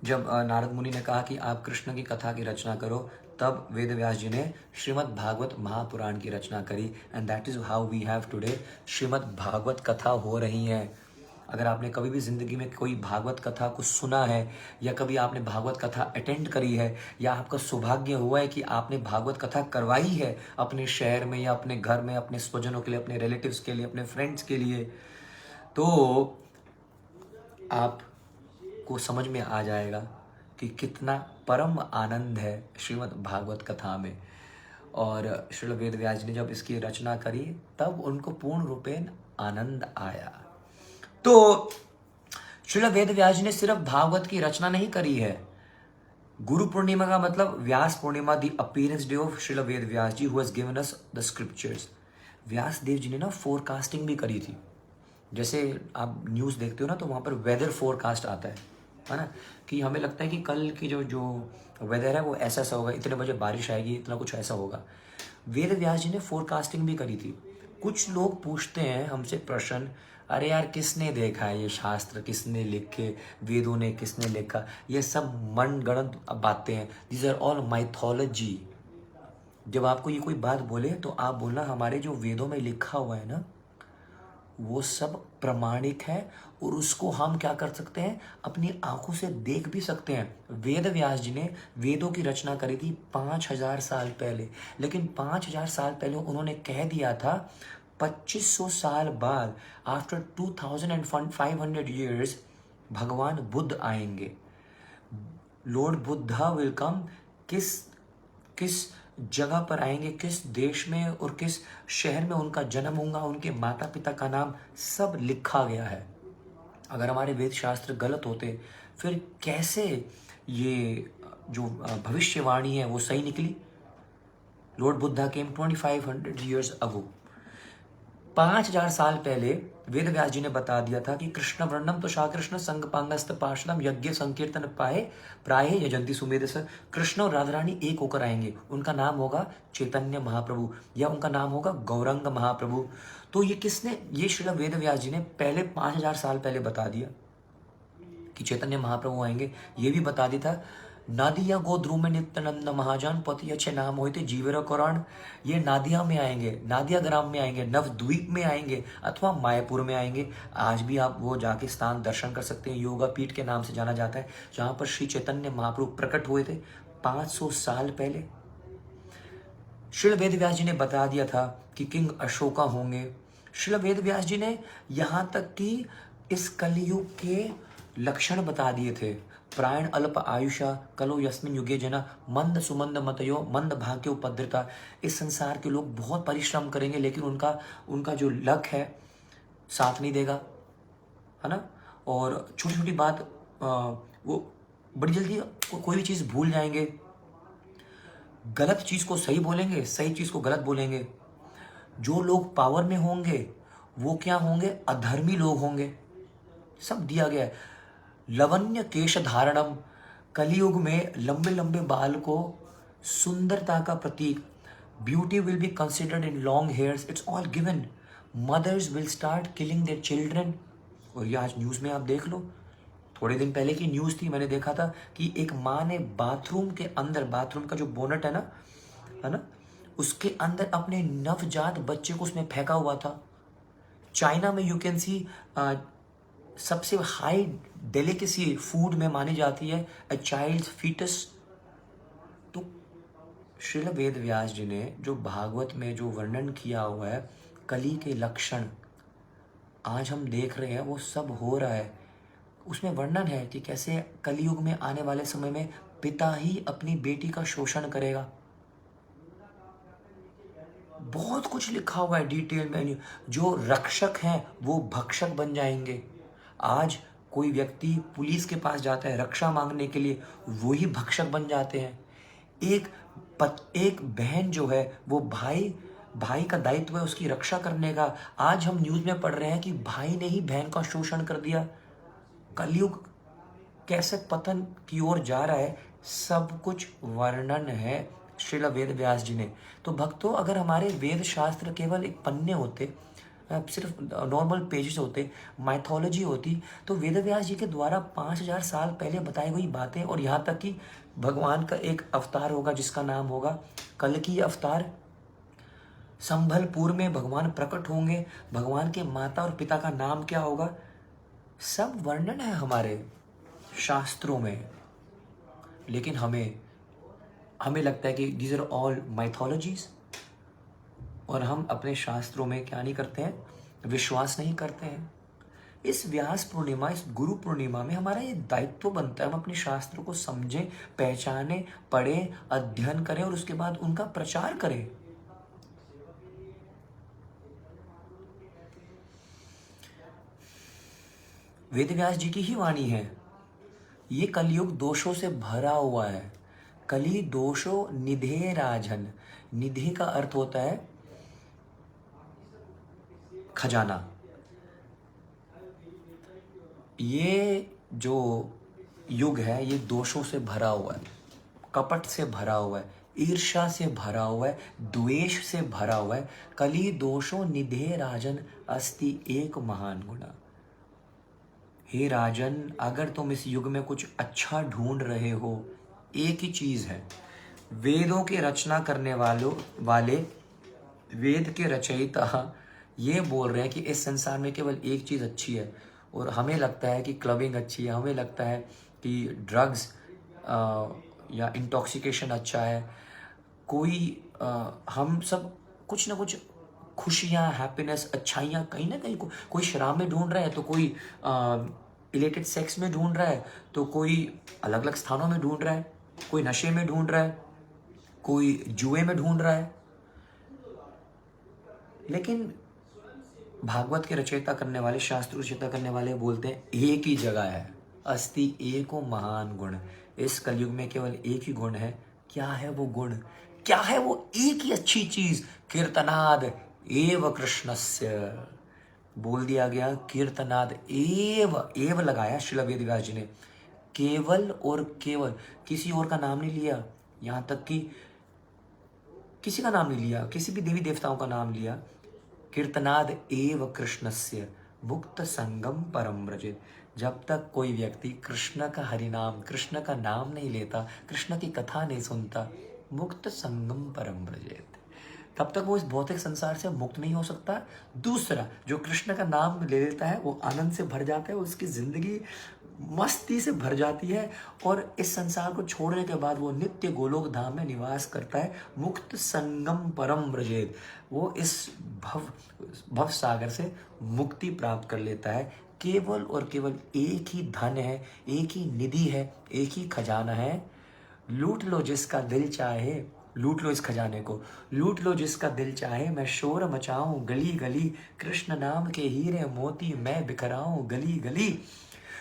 जब नारद मुनि ने कहा कि आप कृष्ण की कथा की रचना करो, तब वेद व्यास जी ने श्रीमद् भागवत महापुराण की रचना करी. And that is how we have today Srimad Bhagavat कथा हो रही है. अगर आपने कभी भी जिंदगी में कोई भागवत कथा को सुना है, या कभी आपने भागवत कथा अटेंड करी है, या आपका सौभाग्य हुआ है कि आपने भागवत कथा करवाई है अपने शहर में या अपने घर में, अपने स्वजनों के लिए, अपने रिलेटिव्स के लिए, अपने फ्रेंड्स के लिए, तो आपको समझ में आ जाएगा कि कितना परम आनंद है श्रीमद् भागवत कथा में. और श्रील वेद व्यास जी ने जब इसकी रचना करी, तब उनको पूर्ण रूपेण आनंद आया. तो श्रील वेद व्यास जी ने सिर्फ भागवत की रचना नहीं करी है. गुरु पूर्णिमा का मतलब Vyas Purnima, the appearance day of Srila Ved Vyas ji, who has given us the scriptures. Vyas Dev ji ने ना फोरकास्टिंग भी करी थी. जैसे आप न्यूज़ देखते हो ना, तो वहाँ पर वेदर फोरकास्ट आता है ना, कि हमें लगता है कि कल की जो वेदर है वो ऐसा ऐसा होगा, इतने बजे बारिश आएगी, इतना कुछ ऐसा होगा. वेद व्यास जी ने फोरकास्टिंग भी करी थी. कुछ लोग पूछते हैं हमसे प्रश्न, अरे यार किसने देखा है ये शास्त्र, किसने लिखे, वेदों ने किसने लिखा, ये सब मनगढ़ंत बातें हैं. These are all mythology. जब आपको ये कोई बात बोले तो आप बोलना हमारे जो वेदों में लिखा हुआ है ना, वो सब प्रमाणिक है, और उसको हम क्या कर सकते हैं, अपनी आंखों से देख भी सकते हैं. वेद व्यास जी ने वेदों की रचना करी थी 5000 साल पहले, लेकिन 5000 साल पहले उन्होंने कह दिया था 2500 साल बाद, आफ्टर 2500 years, भगवान बुद्ध आएंगे. Lord Buddha will come. किस जगह पर आएंगे, किस देश में और किस शहर में उनका जन्म होगा, उनके माता पिता का नाम सब लिखा गया है. अगर हमारे वेद शास्त्र गलत होते, फिर कैसे ये जो भविष्यवाणी है वो सही निकली. लॉर्ड बुद्धा केम 2500 years अगो. 5000 साल पहले वेद व्यास जी ने बता दिया था कि कृष्ण वर्णम तो शाकृष्ण संग पांगस्त पार्षदम यज्ञ संकीर्तन पाए प्राय यजंती सुमेध से. कृष्ण और राधा रानी एक होकर आएंगे. उनका नाम होगा चैतन्य महाप्रभु, या उनका नाम होगा गौरंग महाप्रभु. तो ये किसने, ये श्रील वेद व्यास जी ने पहले 5000 साल पहले बता दिया कि चैतन्य महाप्रभु आएंगे. ये भी बता दिया था नादिया गोद्रू में नित्यानंद महाजन पति अच्छे नाम होते जीवेर कौरान. ये नादिया में आएंगे, नादिया ग्राम में आएंगे, नवद्वीप में आएंगे, अथवा मायापुर में आएंगे. आज भी आप वो जाके स्थान दर्शन कर सकते हैं. योगा पीठ के नाम से जाना जाता है, जहां पर श्री चैतन्य महाप्रभु प्रकट हुए थे 500 साल पहले. श्रील वेद व्यास जी ने बता दिया था कि किंग अशोका होंगे. श्रील वेद व्यास जी ने यहाँ तक कि इस कलयुग के लक्षण बता दिए थे. प्राण अल्प आयुषा कलो यस्मिन युगे जना मंद सुमंद मतयो मंद भाग्य उपद्रता. इस संसार के लोग बहुत परिश्रम करेंगे, लेकिन उनका जो लक है साथ नहीं देगा, है ना. और छोटी छोटी बात वो बड़ी जल्दी कोई भी चीज़ भूल जाएंगे. गलत चीज़ को सही बोलेंगे, सही चीज़ को गलत बोलेंगे. जो लोग पावर में होंगे वो क्या होंगे, अधर्मी लोग होंगे. सब दिया गया है. लवण्य केश धारणम, कलियुग में लंबे लंबे बाल को सुंदरता का प्रतीक, beauty will be considered in long hairs, it's all given. Mothers will start killing their children. और ये आज न्यूज़ में आप देख लो, थोड़े दिन पहले की न्यूज़ थी, मैंने देखा था कि एक माँ ने बाथरूम के अंदर, बाथरूम का जो बोनट है ना, उसके अंदर अपने नवजात बच्चे को उसमें फेंका हुआ था। चाइना में यू कैन सी सबसे हाई डेलिकेसी फूड में मानी जाती है अ चाइल्ड फीटस। तो श्रील वेद व्यास जी ने जो भागवत में जो वर्णन किया हुआ है कली के लक्षण, आज हम देख रहे हैं वो सब हो रहा है। उसमें वर्णन है कि कैसे कलयुग में आने वाले समय में पिता ही अपनी बेटी का शोषण करेगा। बहुत कुछ लिखा हुआ है डिटेल में। जो रक्षक हैं वो भक्षक बन जाएंगे। आज कोई व्यक्ति पुलिस के पास जाता है रक्षा मांगने के लिए, वो ही भक्षक बन जाते हैं। एक बहन जो है वो भाई का दायित्व है उसकी रक्षा करने का, आज हम न्यूज़ में पढ़ रहे हैं कि भाई ने ही बहन का शोषण कर दिया। कलयुग कैसे पतन की ओर जा रहा है, सब कुछ वर्णन है श्रील वेद व्यास जी ने। तो भक्तों, अगर हमारे वेद शास्त्र केवल एक पन्ने होते, सिर्फ नॉर्मल पेजेस होते, माइथोलॉजी होती, तो वेद व्यास जी के द्वारा 5000 साल पहले बताई गई बातें, और यहाँ तक कि भगवान का एक अवतार होगा जिसका नाम होगा कल्कि अवतार, संभलपुर में भगवान प्रकट होंगे, भगवान के माता और पिता का नाम क्या होगा, सब वर्णन है हमारे शास्त्रों में। लेकिन हमें लगता है कि दीज आर ऑल माइथोलॉजीज, और हम अपने शास्त्रों में क्या नहीं करते हैं, विश्वास नहीं करते हैं। इस व्यास पूर्णिमा, इस गुरु पूर्णिमा में हमारा ये दायित्व बनता है हम अपने शास्त्रों को समझें, पहचानें, पढ़ें, अध्ययन करें और उसके बाद उनका प्रचार करें। वेद व्यास जी की ही वाणी है। ये कलयुग दोषों से भरा हुआ है। कली दोषो निधे राजन। निधि का अर्थ होता है खजाना। ये जो युग है ये दोषों से भरा हुआ है, कपट से भरा हुआ है, ईर्ष्या से भरा हुआ है, द्वेष से भरा हुआ है। कली दोषो निधे राजन अस्ति एक महान गुणा। हे राजन, अगर तुम इस युग में कुछ अच्छा ढूंढ रहे हो, एक ही चीज है। वेदों के रचना करने वाले वेद के रचयिता ये बोल रहे हैं कि इस संसार में केवल एक चीज अच्छी है, और हमें लगता है कि क्लबिंग अच्छी है, हमें लगता है कि ड्रग्स या इंटॉक्सिकेशन अच्छा है। हम सब कुछ ना कुछ खुशियाँ, हैप्पीनेस, अच्छाइयाँ कहीं ना कहीं कोई शराब में ढूंढ रहा है, तो कोई इलेटेड सेक्स में ढूंढ रहा है, तो कोई अलग अलग स्थानों में ढूंढ रहा है, कोई नशे में ढूंढ रहा है, कोई जुए में ढूंढ रहा है। लेकिन भागवत के रचयिता करने वाले, शास्त्र रचयिता करने वाले बोलते हैं एक ही जगह है, अस्ति एको महान गुण। इस कलयुग में केवल एक ही गुण है। क्या है वो गुण? क्या है वो एक ही अच्छी चीज? कीर्तनाद एव कृष्णस्य। बोल दिया गया कीर्तनाद एव लगाया श्रील वेदव्यास जी ने। केवल और केवल, किसी और का नाम नहीं लिया, यहां तक कि किसी का नाम नहीं लिया, किसी भी देवी देवताओं का नाम लिया। कीर्तनाद एव कृष्णस्य मुक्त संगम परम व्रजेत। जब तक कोई व्यक्ति कृष्ण का हरिनाम, कृष्ण का नाम नहीं लेता, कृष्ण की कथा नहीं सुनता, मुक्त संगम परम व्रजेत, तब तक वो इस भौतिक संसार से मुक्त नहीं हो सकता। दूसरा, जो कृष्ण का नाम ले लेता है वो आनंद से भर जाता है, उसकी जिंदगी मस्ती से भर जाती है, और इस संसार को छोड़ने के बाद वो नित्य गोलोक धाम में निवास करता है। मुक्त संगम परम व्रजेत, वो इस भव सागर से मुक्ति प्राप्त कर लेता है। केवल और केवल एक ही धन है, एक ही निधि है, एक ही खजाना है। लूट लो जिसका दिल चाहे, लूट लो इस खजाने को, लूट लो जिसका दिल चाहे, मैं शोर मचाऊं गली गली, कृष्ण नाम के हीरे मोती मैं बिखराऊं गली गली,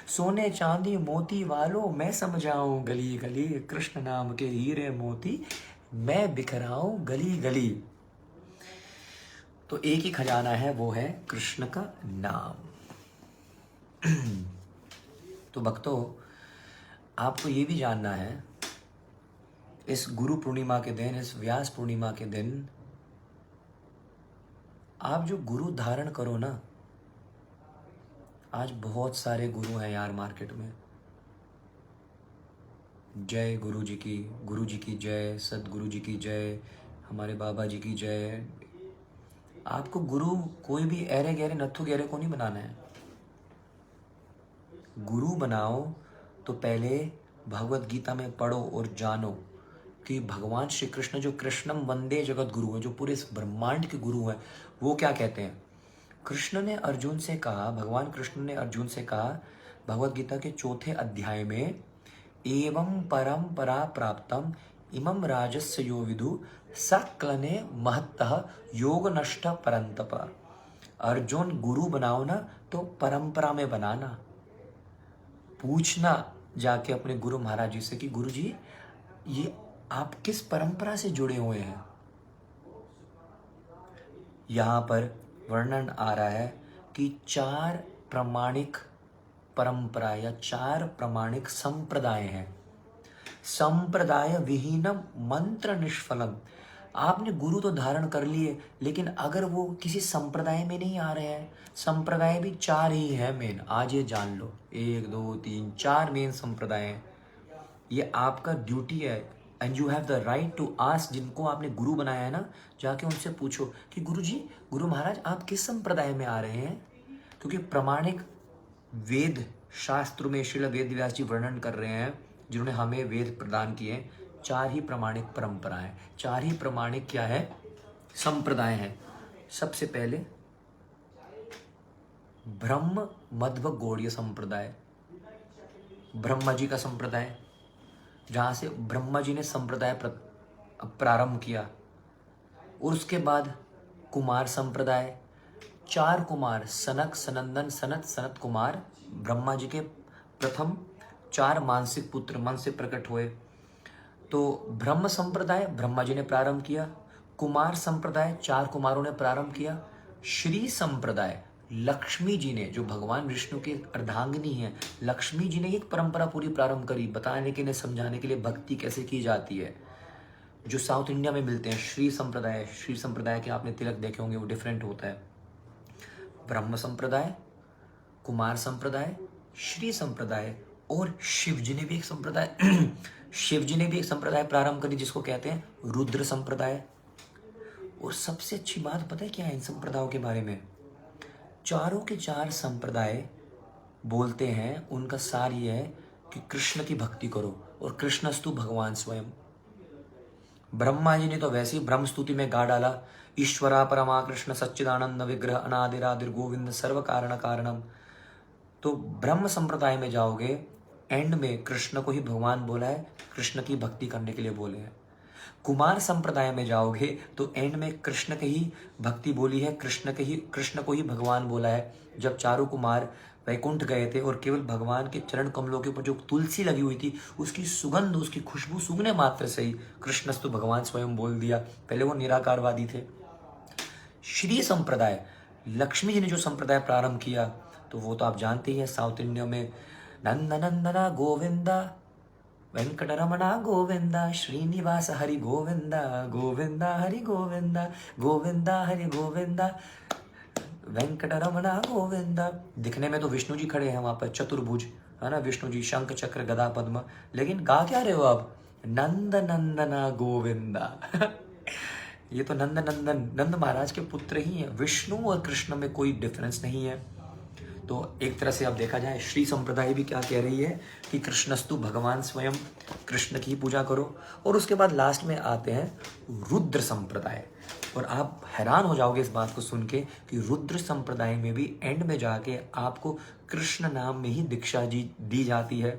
सोने चांदी मोती वालों मैं समझाऊं गली गली, कृष्ण नाम के हीरे मोती मैं बिखराऊं गली गली। तो एक ही खजाना है, वो है कृष्ण का नाम। तो भक्तों, आपको ये भी जानना है, इस गुरु पूर्णिमा के दिन, इस व्यास पूर्णिमा के दिन आप जो गुरु धारण करो ना, आज बहुत सारे गुरु हैं यार मार्केट में। जय गुरु जी की, गुरु जी की जय, सदगुरु जी की जय, हमारे बाबा जी की जय। आपको गुरु कोई भी ऐरे गहरे नत्थु गहरे को नहीं बनाना है। गुरु बनाओ तो पहले भगवत गीता में पढ़ो और जानो कि भगवान श्री कृष्ण जो कृष्णम वंदे जगत गुरु है, जो पूरे इस ब्रह्मांड के गुरु हैं, वो क्या कहते हैं। कृष्ण ने अर्जुन से कहा, भगवान कृष्ण ने अर्जुन से कहा भगवत गीता के 4थे अध्याय में, एवं परम परा प्राप्तम इमं राजस्य यो विदु सक्लने महत्तः योग नष्ट परंतप। अर्जुन गुरु बनाओ ना तो परंपरा में बनाना। पूछना जाके अपने गुरु महाराज जी से कि गुरु जी ये आप किस परंपरा से जुड़े हुए हैं। यहां पर वर्णन आ रहा है कि 4 प्रामाणिक परंपरा या 4 प्रामाणिक संप्रदाय हैं। संप्रदाय विहीनम मंत्र निष्फलम। आपने गुरु तो धारण कर लिए, लेकिन अगर वो किसी संप्रदाय में नहीं आ रहे हैं, संप्रदाय भी 4 ही है मेन, आज ये जान लो, 1 2 3 4 मेन संप्रदाय हैं। ये आपका ड्यूटी है and you have the right to ask. जिनको आपने गुरु बनाया है ना, जाके उनसे पूछो कि गुरु जी, गुरु महाराज आप किस संप्रदाय में आ रहे हैं। क्योंकि प्रामाणिक वेद शास्त्र में श्रील वेद व्यास जी वर्णन कर रहे हैं, जिन्होंने हमें वेद प्रदान किए, 4 ही प्रामाणिक परंपराएं, 4 ही प्रामाणिक क्या है, संप्रदाय हैं। सबसे पहले ब्रह्म मध्व गौड़ीय संप्रदाय, ब्रह्मा जी का संप्रदाय, जहां से ब्रह्मा जी ने संप्रदाय प्रारंभ किया। और उसके बाद कुमार संप्रदाय, 4 कुमार, सनक सनंदन सनत सनत कुमार, ब्रह्मा जी के प्रथम 4 मानसिक पुत्र मन से प्रकट हुए। तो ब्रह्म संप्रदाय ब्रह्मा जी ने प्रारंभ किया, कुमार संप्रदाय 4 कुमारों ने प्रारंभ किया, श्री संप्रदाय लक्ष्मी जी ने, जो भगवान विष्णु की अर्धांगिनी है, लक्ष्मी जी ने एक परंपरा पूरी प्रारंभ करी, बताने के लिए, समझाने के लिए भक्ति कैसे की जाती है, जो साउथ इंडिया में मिलते हैं। श्री संप्रदाय, श्री संप्रदाय के आपने तिलक देखे होंगे, वो डिफरेंट होता है। ब्रह्म संप्रदाय, कुमार संप्रदाय, श्री संप्रदाय, और शिव जी ने भी एक संप्रदाय शिव जी ने भी एक संप्रदाय प्रारंभ करी, जिसको कहते हैं रुद्र संप्रदाय। और सबसे अच्छी बात पता है क्या है इन संप्रदायों के बारे में, चारों के 4 संप्रदाय बोलते हैं, उनका सार ये है कि कृष्ण की भक्ति करो, और कृष्णस्तु भगवान स्वयं। ब्रह्मा जी ने तो वैसे ही ब्रह्म स्तुति में गा डाला, ईश्वरा परमा कृष्ण सच्चिदानंद विग्रह अनादिरादिर गोविंद सर्व कारण कारणम। तो ब्रह्म संप्रदाय में जाओगे, एंड में कृष्ण को ही भगवान बोला है, कृष्ण की भक्ति करने के लिए बोले हैं। कुमार संप्रदाय में जाओगे तो एंड में कृष्ण की ही भक्ति बोली है, कृष्ण को ही भगवान बोला है। जब 4 कुमार वैकुंठ गए थे और केवल भगवान के चरण कमलों के ऊपर जो तुलसी लगी हुई थी, उसकी सुगंध, उसकी खुशबू सूंघने मात्र से ही कृष्णस्तु भगवान स्वयं बोल दिया। पहले वो निराकारवादी थे। श्री संप्रदाय, लक्ष्मी जी ने जो संप्रदाय प्रारंभ किया, तो वो तो आप जानते ही हैं, साउथ इंडिया में नंदनंदना गोविंदा, वेंकटरमणा गोविंदा, श्रीनिवास हरि गोविंदा, गोविंदा हरि गोविंदा, गोविंदा हरि गोविंदा, वेंकटरमणा गोविंदा। दिखने में तो विष्णु जी खड़े हैं वहां पर, चतुर्भुज है ना, विष्णु जी शंख चक्र गदा पद्म, लेकिन गा क्या रहे हो आप, नंद नंदना गोविंदा ये तो नंद महाराज के पुत्र ही हैं। विष्णु और कृष्ण में कोई डिफरेंस नहीं है। तो एक तरह से अब देखा जाए, श्री संप्रदाय भी क्या कह रही है कि कृष्णस्तु भगवान स्वयं, कृष्ण की पूजा करो। और उसके बाद लास्ट में आते हैं रुद्र संप्रदाय, और आप हैरान हो जाओगे इस बात को सुन के कि रुद्र संप्रदाय में भी एंड में जाके आपको कृष्ण नाम में ही दीक्षा दी जाती है।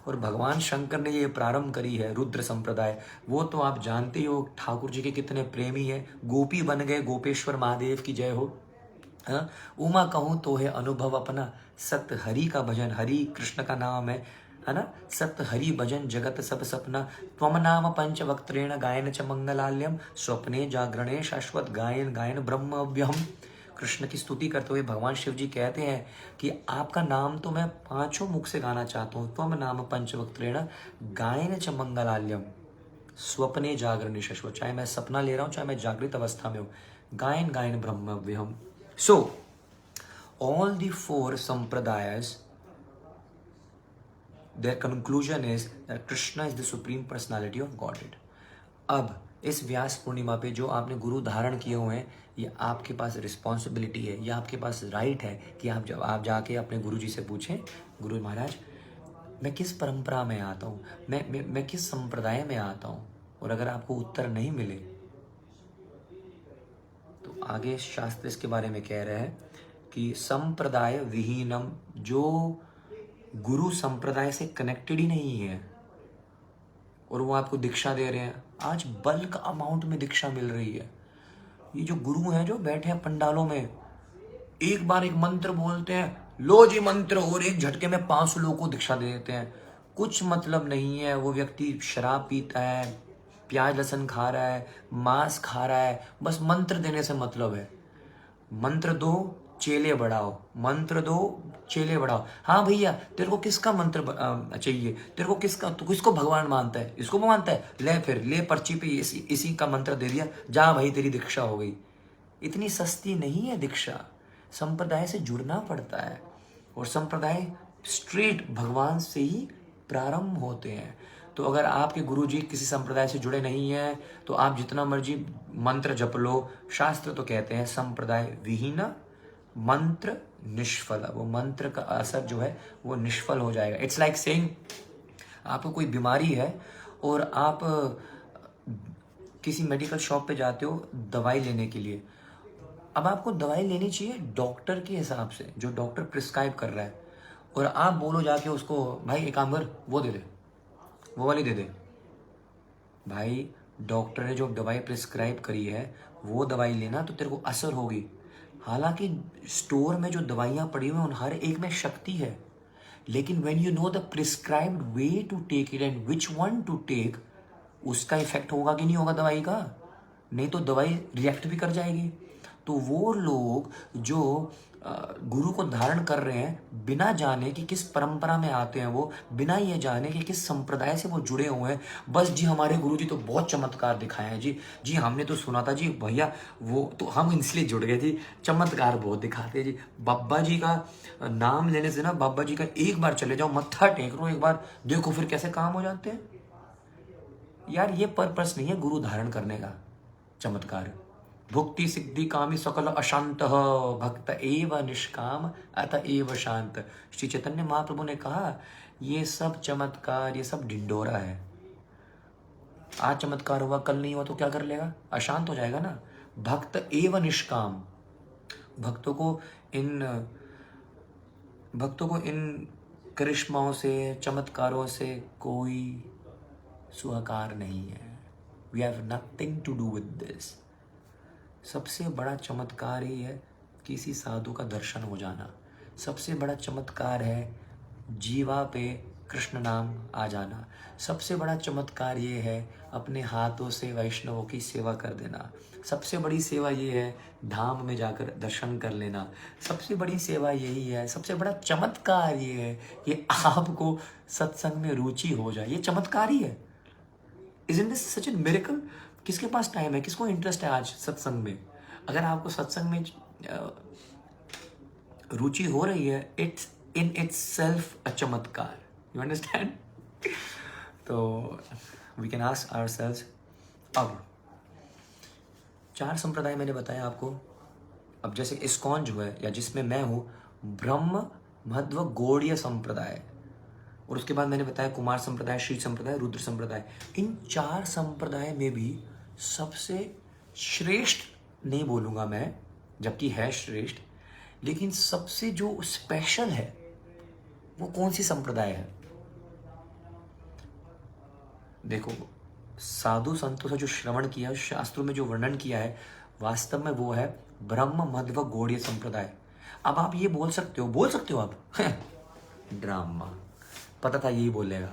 और भगवान शंकर ने ये प्रारंभ करी है रुद्र संप्रदाय। वो तो आप जानते ही हो, ठाकुर जी के कितने प्रेमी है, गोपी बन गए, गोपेश्वर महादेव की जय हो। उमा कहूँ तो है अनुभव अपना, सत हरि का भजन, हरि कृष्ण का नाम है ना, सत हरि भजन जगत सब सपना, त्वम नाम पंच वक्त्रेण गायन च मंगलाल्यम, स्वप्ने जागरणे शाश्वत गायन गायन ब्रह्मव्यहम। कृष्ण की स्तुति करते हुए भगवान शिव जी कहते हैं कि आपका नाम तो मैं 5 मुख से गाना चाहता हूँ, त्वम नाम पंच वक्त्रेण गायन च मंगलाल्यम, स्वप्ने जागरण शश्व, चाहे मैं सपना ले रहा हूं चाहे मैं जागृत अवस्था में हूं, गायन गायन ब्रह्मव्यहम। So all the four sampradayas, their conclusion is that Krishna is the supreme personality of Godhead। अब इस व्यास पूर्णिमा पे जो आपने गुरु धारण किए हुए हैं, ये आपके पास रिस्पॉन्सिबिलिटी है, ये आपके पास राइट है कि आप जाके अपने गुरु जी से पूछें, गुरु महाराज मैं किस परंपरा में आता हूँ, मैं किस संप्रदाय में आता हूँ। और अगर आपको उत्तर नहीं मिले तो आगे शास्त्र इसके बारे में कह रहे हैं कि संप्रदाय विहीनम, जो गुरु संप्रदाय से कनेक्टेड ही नहीं है और वो आपको दीक्षा दे रहे हैं, आज बल्क अमाउंट में दीक्षा मिल रही है। ये जो गुरु हैं जो बैठे हैं पंडालों में, एक बार एक मंत्र बोलते हैं, लो जी मंत्र, और एक झटके में 500 लोगों को दीक्षा दे देते हैं। कुछ मतलब नहीं है, वो व्यक्ति शराब पीता है, प्याज लहसुन खा रहा है, मांस खा रहा है, बस मंत्र देने से मतलब है। मंत्र दो चेले बढ़ाओ, मंत्र दो चेले बढ़ाओ। हाँ भैया तेरे को किसका मंत्र चाहिए, तेरे को किसका, तू किसको भगवान मानता है, इसको मानता है, ले फिर ले पर्ची पे इसी का मंत्र दे दिया, जा भाई तेरी दीक्षा हो गई। इतनी सस्ती नहीं है दीक्षा, संप्रदाय से जुड़ना पड़ता है और संप्रदाय स्ट्रेट भगवान से ही प्रारंभ होते हैं। तो अगर आपके गुरुजी किसी संप्रदाय से जुड़े नहीं हैं तो आप जितना मर्जी मंत्र जप लो, शास्त्र तो कहते हैं संप्रदाय विहीन मंत्र निष्फल, वो मंत्र का असर जो है वो निष्फल हो जाएगा। इट्स लाइक सेइंग आपको कोई बीमारी है और आप किसी मेडिकल शॉप पे जाते हो दवाई लेने के लिए। अब आपको दवाई लेनी चाहिए डॉक्टर के हिसाब से, जो डॉक्टर प्रिस्क्राइब कर रहा है, और आप बोलो जाके उसको, भाई एक काम कर वो दे दे, वो वाली दे दे। भाई डॉक्टर ने जो दवाई प्रिस्क्राइब करी है वो दवाई लेना तो तेरे को असर होगी। हालांकि स्टोर में जो दवाइयाँ पड़ी हुई हैं उन हर एक में शक्ति है, लेकिन when you know the prescribed way to take it and which one to take, उसका इफेक्ट होगा कि नहीं होगा दवाई का, नहीं तो दवाई रिएक्ट भी कर जाएगी। तो वो लोग जो गुरु को धारण कर रहे हैं बिना जाने कि किस परंपरा में आते हैं, वो बिना ये जाने कि किस संप्रदाय से वो जुड़े हुए हैं, बस जी हमारे गुरु जी तो बहुत चमत्कार दिखाए हैं जी हमने तो सुना था जी भैया, वो तो हम इसलिए जुड़ गए जी, चमत्कार बहुत दिखाते हैं जी। बाबा जी का नाम लेने से ना, बाबा जी का एक बार चले जाओ मत्था टेक लो एक बार, देखो फिर कैसे काम हो जाते हैं। यार ये पर्पस नहीं है गुरु धारण करने का, चमत्कार। भुक्ति सिद्धि कामी सकल अशांत भक्त एव निष्काम अत एव शांत। श्री चैतन्य महाप्रभु ने कहा ये सब चमत्कार, ये सब ढिंडोरा है। आज चमत्कार हुआ कल नहीं हुआ तो क्या कर लेगा, अशांत हो जाएगा ना। भक्त एव निष्काम, भक्तों को इन करिश्माओं से, चमत्कारों से कोई सुहाकार नहीं है। We have nothing to do with this. सबसे बड़ा चमत्कार ही है किसी साधु का दर्शन हो जाना। सबसे बड़ा चमत्कार है जीवा पे कृष्ण नाम आ जाना। सबसे बड़ा चमत्कार ये है अपने हाथों से वैष्णवों की सेवा कर देना। सबसे बड़ी सेवा ये है धाम में जाकर दर्शन कर लेना। सबसे बड़ी सेवा यही है, सबसे बड़ा चमत्कार ये है कि आपको सत्संग में रुचि हो जाए। ये चमत्कार ही है। Isn't this such a miracle? किसके पास टाइम है, किसको इंटरेस्ट है आज सत्संग में? अगर आपको सत्संग में रुचि हो रही है, इट्स इन इट्स सेल्फ अ चमत्कार। You understand? तो वी कैन आस्क आवरसेल्व्स। अब 4 संप्रदाय मैंने बताया आपको। अब जैसे इस्कॉन जो है या जिसमें मैं हूँ, ब्रह्म मध्व गौड़ीय संप्रदाय, और उसके बाद मैंने बताया कुमार संप्रदाय, श्री संप्रदाय, रुद्र संप्रदाय। इन 4 संप्रदाय में भी सबसे श्रेष्ठ नहीं बोलूँगा मैं, जबकि है श्रेष्ठ, लेकिन सबसे जो स्पेशल है वो कौन सी संप्रदाय है? देखो, साधु संतों से जो श्रवण किया, शास्त्रों में जो वर्णन किया है, वास्तव में वो है ब्रह्म मध्व गौड़ीय संप्रदाय। अब आप ये बोल सकते हो आप ड्रामा, पता था यही बोलेगा,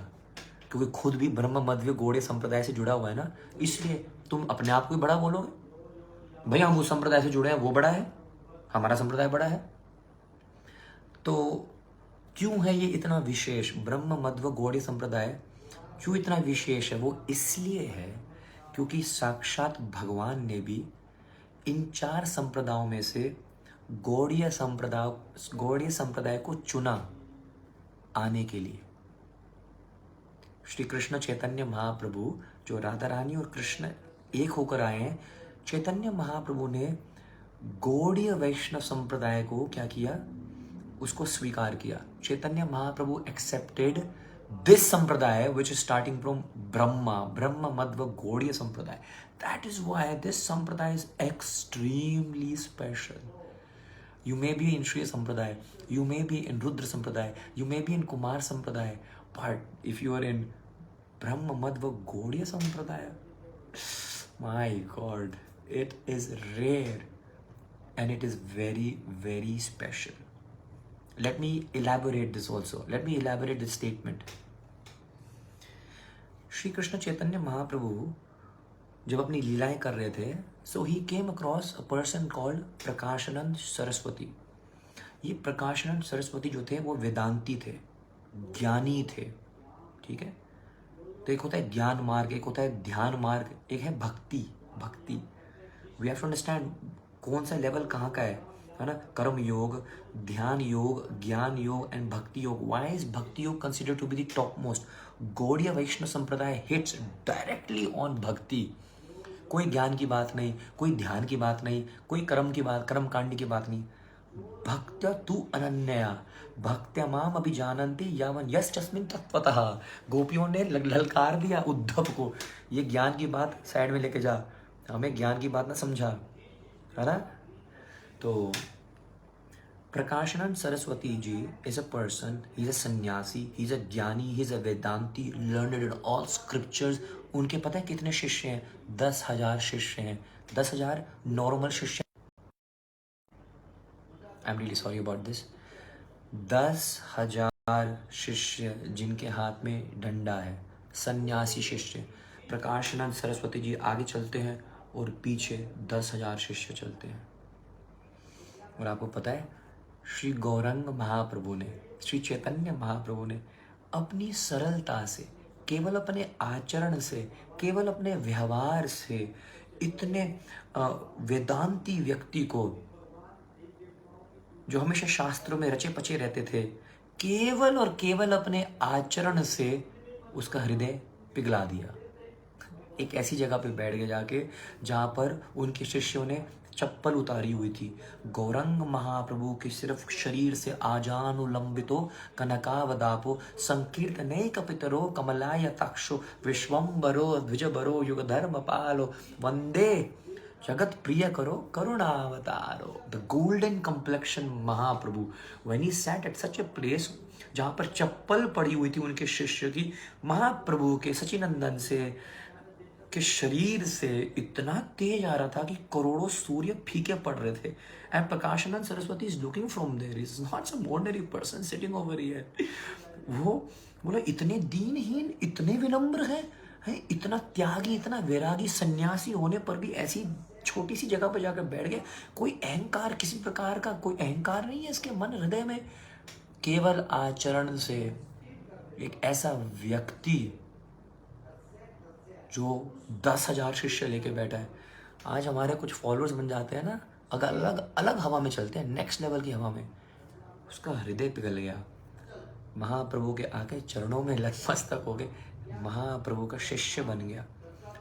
क्योंकि खुद भी ब्रह्म मध्व गौड़ीय संप्रदाय से जुड़ा हुआ है ना, इसलिए तुम अपने आप को ही बड़ा बोलोगे। भाई हम उस संप्रदाय से जुड़े हैं, वो बड़ा है, हमारा संप्रदाय बड़ा है। तो क्यों है ये इतना विशेष? ब्रह्म मध्व गौड़ीय संप्रदाय क्यों इतना विशेष है? वो इसलिए है क्योंकि साक्षात भगवान ने भी इन 4 संप्रदायों में से गौड़ीय संप्रदाय को चुना आने के लिए। श्री कृष्ण चैतन्य महाप्रभु, जो राधा रानी और कृष्ण एक होकर आए हैं, चैतन्य महाप्रभु ने गौड़ीय वैष्णव संप्रदाय को क्या किया? उसको स्वीकार किया। चैतन्य महाप्रभु एक्सेप्टेड दिस संप्रदाय विच इज स्टार्टिंग फ्रॉम ब्रह्म मध्व गौड़ीय संप्रदाय। दैट इज व्हाई दिस संप्रदाय is extremely special. You may be in Shri Sampradaya, you may be in Rudra Sampradaya, you may be in Kumar Sampradaya, but if you are in Brahma Madhva Gaudiya Sampradaya, my God, it is rare and it is very, very special. Let me elaborate this also. Let me elaborate this statement. Shri Krishna Chaitanya Mahaprabhu जब अपनी लीलाएं कर रहे थे, so he came across a person called Prakashanand Saraswati. ये प्रकाशानंद सरस्वती जो थे वो वेदांती थे, ज्ञानी थे. ठीक है, तो एक होता है ज्ञान मार्ग, एक होता है ध्यान मार्ग, एक है भक्ति. वी हैव टू अंडरस्टैंड कौन सा लेवल कहाँ का है ना? कर्म योग, ध्यान योग, ज्ञान योग एंड भक्ति योग. Why is bhakti yoga consider to be the top most? Gaudiya Vaishnava sampradaya hits directly on भक्ति. कोई ज्ञान की बात नहीं, कोई ध्यान की बात नहीं, कोई कर्म कांड की बात नहीं. भक्त्या तु अनन्या भक्त्या माम अभिजानन्ति यावन यश्चस्मिन् तत्त्वतः. गोपियों ने ललकार दिया उद्धव को, ये ज्ञान की बात साइड में लेके जा, हमें ज्ञान की बात ना समझा, है ना? तो Prakashanand Saraswati ji is a person, he is a sannyasi, he is a gyani, he is a Vedanti, learned in all scriptures. उनके पता है कितने शिष्य हैं? 10,000 शिष्य हैं. 10,000 नॉर्मल शिष्य. I am really sorry about this. 10,000 शिष्य जिनके हाथ में डंडा है, सन्यासी शिष्य. प्रकाशानंद सरस्वती जी आगे चलते हैं और पीछे 10,000 शिष्य चलते हैं. और आपको पता है श्री गौरंग महाप्रभु ने, श्री चैतन्य महाप्रभु ने अपनी सरलता से, केवल अपने आचरण से, केवल अपने व्यवहार से इतने वेदांती व्यक्ति को, जो हमेशा शास्त्रों में रचे पचे रहते थे, केवल और केवल अपने आचरण से उसका हृदय पिघला दिया. एक ऐसी जगह पे बैठ गए जाके जहाँ पर उनके शिष्यों ने चप्पल उतारी हुई थी. गौरंग महाप्रभु के सिर्फ शरीर से आजानुलंबितो कनकावदापो संकीर्तने कपितरो कमलाय ताक्षो विश्वम्बरो द्विजबरो युगधर्म पालो वंदे जगत प्रिय करो करुणावतारो. The golden complexion Mahaprabhu, when he sat at such a place जहाँ पर चप्पल पड़ी हुई थी उनके शिष्य की, महाप्रभु के सचिनंदन से के शरीर से इतना तेज आ रहा था कि करोड़ों सूर्य फीके पड़ रहे थे. And Prakashananda Saraswati is looking from there, is not some ordinary person sitting over here. वो बोला इतने दीनहीन, इतने विनम्र हैं, इतना त्यागी, इतना वैरागी, सन्यासी होने पर भी ऐसी छोटी सी जगह पर जाकर बैठ गए. कोई अहंकार, किसी प्रकार का कोई अहंकार नहीं है इसके मन हृदय में. केवल आचरण से एक ऐसा व्यक्ति जो 10,000 शिष्य लेके बैठा है. आज हमारे कुछ फॉलोअर्स बन जाते हैं ना, अगर अलग हवा में चलते हैं, नेक्स्ट लेवल की हवा में, उसका हृदय पिघल गया. महाप्रभु के आके चरणों में नतमस्तक हो गए, महाप्रभु का शिष्य बन गया.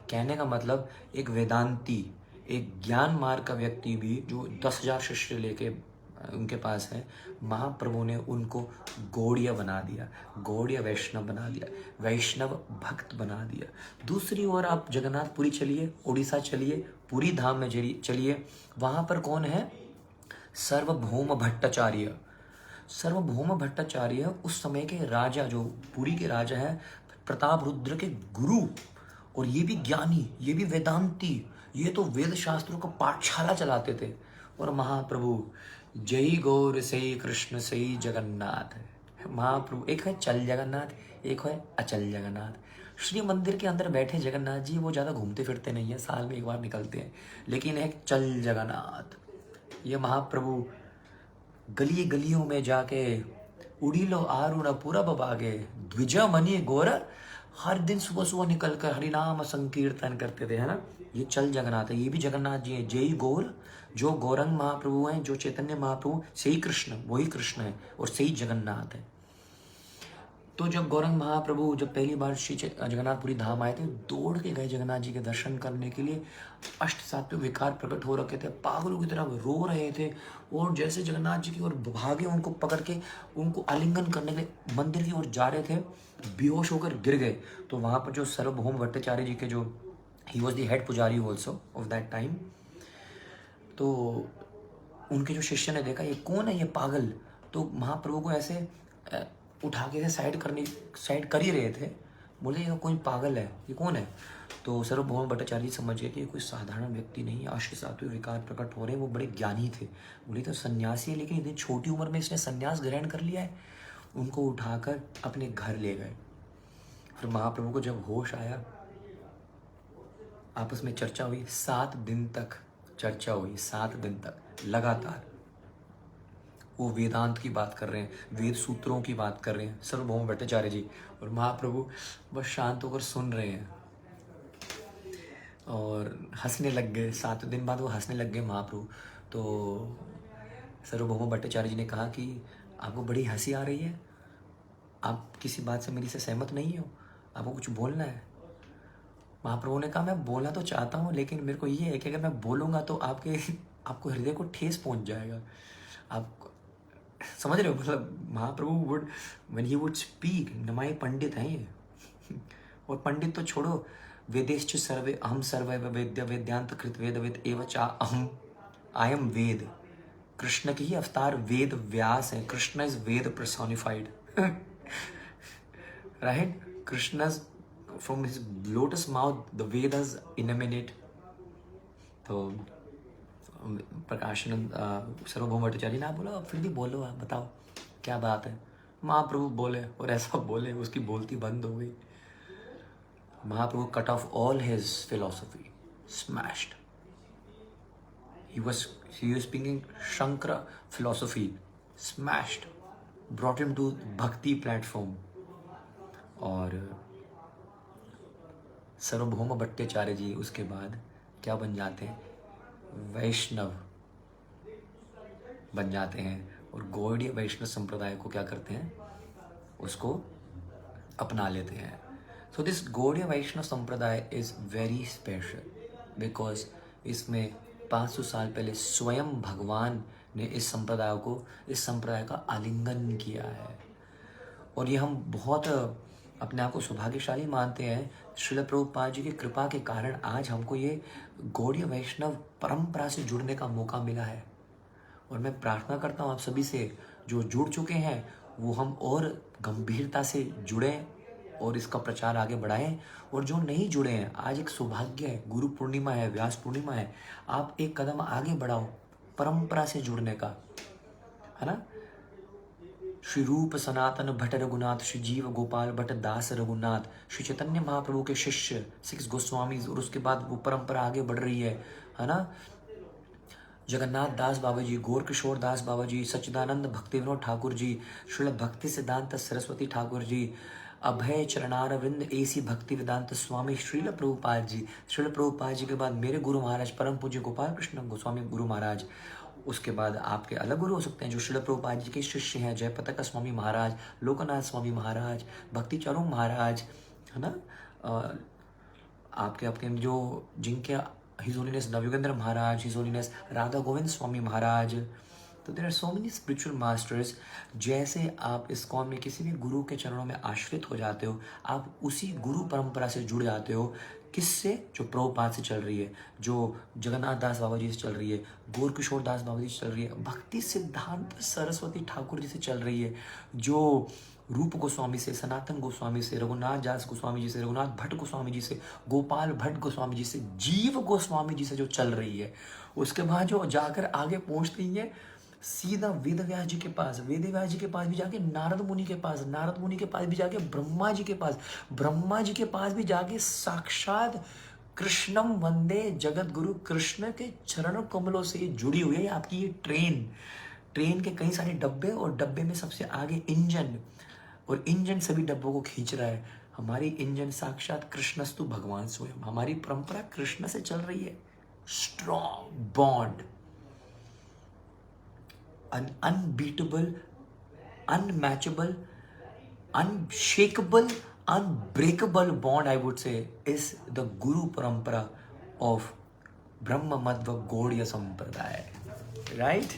कहने का मतलब एक वेदांती, एक ज्ञान मार्ग का व्यक्ति भी जो 10,000 शिष्य लेके उनके पास है, महाप्रभु ने उनको गौड़ीय बना दिया, गौड़ीय वैष्णव बना दिया, वैष्णव भक्त बना दिया. दूसरी ओर आप जगन्नाथपुरी चलिए, उड़ीसा चलिए, पुरी धाम में चलिए, वहाँ पर कौन है? सार्वभौम भट्टाचार्य. सार्वभौम भट्टाचार्य उस समय के राजा, जो पुरी के राजा हैं, प्रताप रुद्र के गुरु, और ये भी ज्ञानी, ये भी वेदांती, ये तो वेद शास्त्रों का पाठशाला चलाते थे. और महाप्रभु जय गौर से कृष्ण से जगन्नाथ. महाप्रभु एक है चल जगन्नाथ, एक है अचल जगन्नाथ. श्री मंदिर के अंदर बैठे जगन्नाथ जी वो ज़्यादा घूमते फिरते नहीं है, साल में एक बार निकलते हैं, लेकिन एक चल जगन्नाथ. ये महाप्रभु गली गलियों में जाके उड़ीलो आरुण पुरब बागे द्विज मनी गोर हर दिन सुबह सुबह निकल कर हरिनाम संकीर्तन करते थे, है ना। ये चल जगन्नाथ है, ये भी जगन्नाथ जी हैं। जय गौर, जो गौरंग महाप्रभु हैं, जो चैतन्य महाप्रभु, से ही कृष्ण, वही कृष्ण है और से ही जगन्नाथ है। तो जब गौरंग महाप्रभु जब पहली बार श्री जगन्नाथपुरी धाम आए थे, दौड़ के गए जगन्नाथ जी के दर्शन करने के लिए। अष्ट सात्विक विकार प्रकट हो रखे थे, पागलों की तरह रो रहे थे, और जैसे जगन्नाथ जी की ओर भागे, उनको पकड़ के उनको आलिंगन करने के लिए मंदिर की ओर जा रहे थे, बेहोश होकर गिर गए। तो वहाँ पर जो सर्वभौम भट्टाचार्य जी के जो, ही वॉज द हेड पुजारी ऑल्सो ऑफ दैट टाइम, तो उनके जो शिष्य ने देखा ये कौन है ये पागल, तो महाप्रभु को ऐसे उठा के साइड कर ही रहे थे। बोले ये कोई पागल है, ये कौन है। तो सर्वभौम भट्टाचार्य जी समझ गए कि ये कोई साधारण व्यक्ति नहीं है, अष्ट सात्विक विकार प्रकट हो रहे हैं, वो बड़े ज्ञानी थे। बोले तो सन्यासी है, लेकिन इतनी छोटी उम्र में इसने सन्यास ग्रहण कर लिया है। उनको उठाकर अपने घर ले गए। फिर महाप्रभु को जब होश आया, आपस में चर्चा हुई, 7 दिन तक चर्चा हुई, 7 दिन तक लगातार। वो वेदांत की बात कर रहे हैं, वेद सूत्रों की बात कर रहे हैं सर्वभौम भट्टाचार्य जी, और महाप्रभु बस शांत होकर सुन रहे हैं और हंसने लग गए। 7 दिन बाद वो हंसने लग गए महाप्रभु। तो सर्वभौम भट्टाचार्य जी ने कहा कि आपको बड़ी हंसी आ रही है, आप किसी बात से मेरी से सहमत नहीं हो, आपको कुछ बोलना है। महाप्रभु ने कहा मैं बोलना तो चाहता हूँ, लेकिन मेरे को ये है कि अगर मैं बोलूँगा तो आपको हृदय को ठेस पहुँच जाएगा। आप समझ रहे हो, मतलब Mahaprabhu would when he would speak, Nimai Pandit हैं ये और पंडित तो छोड़ो, वेदेश्च सर्वे अहम सर्वैव वेद्य वेद्यांत कृत वेदविद एव चा अहम, आई एम वेद। कृष्ण के ही अवतार वेद व्यास है, Krishna is Ved personified right. Krishna from his lotus mouth the Vedas emanate. तो प्रकाशानंद सर्वभौम भट्टाचार्य ने आप बोलो, फिर भी बोलो, आप बताओ क्या बात है। महाप्रभु बोले और ऐसा बोले, उसकी बोलती बंद हो गई। Mahaprabhu cut off all his philosophy, smashed. he was speaking Shankara philosophy, smashed, brought him to bhakti platform। और सर्वभौम भट्टाचार्य जी उसके बाद क्या बन जाते हैं, वैष्णव बन जाते हैं, और गौड़ीय वैष्णव संप्रदाय को क्या करते हैं, उसको अपना लेते हैं। सो दिस गौड़ीय वैष्णव संप्रदाय इज वेरी स्पेशल बिकॉज इसमें 500 साल पहले स्वयं भगवान ने इस संप्रदाय का आलिंगन किया है। और ये हम बहुत अपने आप को सौभाग्यशाली मानते हैं, श्रील प्रभुपाद जी की कृपा के कारण आज हमको ये गौड़ीय वैष्णव परंपरा से जुड़ने का मौका मिला है। और मैं प्रार्थना करता हूँ आप सभी से, जो जुड़ चुके हैं वो हम और गंभीरता से जुड़ें और इसका प्रचार आगे बढ़ाएं, और जो नहीं जुड़े हैं, आज एक सौभाग्य है, गुरु पूर्णिमा है, व्यास पूर्णिमा है, आप एक कदम आगे बढ़ाओ परंपरा से जुड़ने का, है ना। श्री रूप सनातन भट्ट रघुनाथ, श्री जीव गोपाल भट्ट दास रघुनाथ, श्री चैतन्य महाप्रभु के शिष्य 6 गोस्वामी, और उसके बाद वो परंपरा आगे बढ़ रही है ना। जगन्नाथ दास बाबा जी, गौर किशोर दास बाबा जी, सच्चिदानंद भक्ति विनोद ठाकुर जी, श्रील भक्ति सिद्धांत सरस्वती ठाकुर जी, अभय चरणारविंद एसी भक्ति वेदांत स्वामी श्रील प्रभुपाद जी। श्रील प्रभुपाद जी के बाद मेरे गुरु महाराज परम पूज्य गोपाल कृष्ण गोस्वामी गुरु महाराज। उसके बाद आपके अलग गुरु हो सकते हैं जो श्रील प्रभुपाद जी के शिष्य हैं, जयपताका स्वामी महाराज, लोकनाथ स्वामी महाराज, भक्ति चारूंग महाराज, है ना। आपके जो जिनके His Holiness Navayugendra Maharaj, His Holiness Radha Govind Swami Maharaj. तो there are so many spiritual masters. जैसे आप इस कौम में किसी भी गुरु के चरणों में आश्रित हो जाते हो, आप उसी गुरु परंपरा से जुड़ जाते हो। किससे? जो प्रभुपाद से चल रही है, जो जगन्नाथ दास बाबा जी से चल रही है, गौर किशोर दास बाबा जी से चल रही है, भक्ति सिद्धांत सरस्वती ठाकुर जी से चल रही है, जो रूप गोस्वामी से, सनातन गोस्वामी से, रघुनाथ दास गोस्वामी जी से, रघुनाथ भट्ट गोस्वामी जी से, गोपाल भट्ट गोस्वामी जी से, जीव गोस्वामी जी से जो चल रही है। उसके बाद जो जाकर आगे पहुंचती है सीधा वेद व्यास जी के पास, वेद व्यास जी के पास भी जाके नारद मुनि के पास, नारद मुनि के पास भी जाके ब्रह्मा जी के पास, ब्रह्मा जी के पास भी जाके साक्षात कृष्णम वंदे जगत गुरु कृष्ण के चरण कमलों से जुड़ी हुई है आपकी ये ट्रेन के कई सारे डब्बे, और डब्बे में सबसे आगे इंजन, और इंजन सभी डब्बों को खींच रहा है। हमारी इंजन साक्षात कृष्णस्तु भगवान स्वयं। हमारी परंपरा कृष्ण से चल रही है। Strong bond, an unbeatable, unmatchable, unshakable, unbreakable bond, I would say, is the Guru Parampara of Brahma Madhva Gaudiya Sampradaya. Right?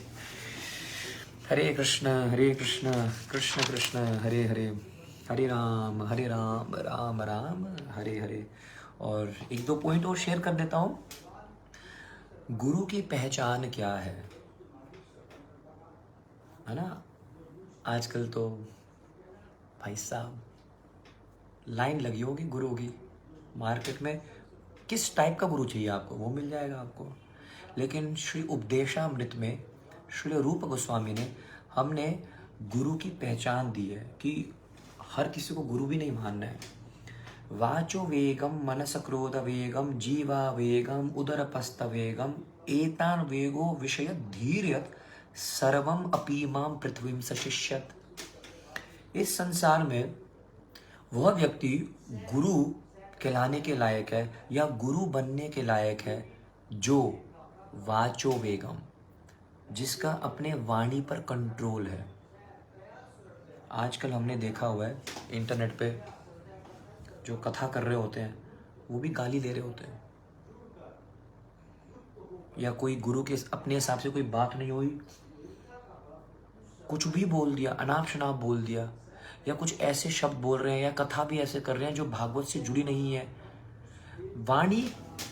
Hare Krishna, Krishna Krishna, Hare Hare, Hare Ram, Ram Ram, Hare Hare. और एक दो point और share कर देता हूँ। गुरु की पहचान क्या है ना? आजकल तो भाई साहब लाइन लगी होगी गुरु की मार्केट में। किस टाइप का गुरु चाहिए आपको, वो मिल जाएगा आपको। लेकिन श्री उपदेशामृत में श्री रूप गोस्वामी ने हमने गुरु की पहचान दी है कि हर किसी को गुरु भी नहीं मानना है। वाचो वेगम, मनस क्रोध वेगम, जीवा वेगम, उदरपस्त वेगम, एतान वेगो विषय धीर्यत सर्वम अपीमाम पृथ्वीम सशिष्यत। इस संसार में वह व्यक्ति गुरु कहलाने के लायक है या गुरु बनने के लायक है जो वाचो वेगम, जिसका अपने वाणी पर कंट्रोल है। आजकल हमने देखा हुआ है इंटरनेट पे जो कथा कर रहे होते हैं वो भी गाली दे रहे होते हैं, या कोई गुरु के अपने हिसाब से कोई बात नहीं हुई, कुछ भी बोल दिया, अनाप शनाप बोल दिया, या कुछ ऐसे शब्द बोल रहे हैं या कथा भी ऐसे कर रहे हैं जो भागवत से जुड़ी नहीं है। वाणी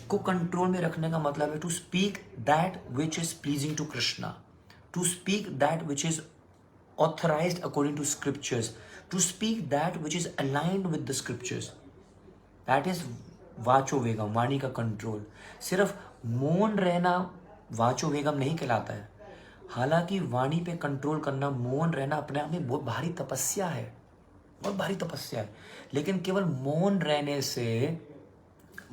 को कंट्रोल में रखने का मतलब है to speak that which is pleasing to Krishna, to speak that which is authorised according to scriptures, to speak that which is aligned with the scriptures. That is वाचो वेगम, वाणी का कंट्रोल। सिर्फ मौन रहना वाचो वेगम नहीं कहलाता है। हालांकि वाणी पे कंट्रोल करना, मौन रहना अपने आप में बहुत भारी तपस्या है, बहुत भारी तपस्या है। लेकिन केवल मौन रहने से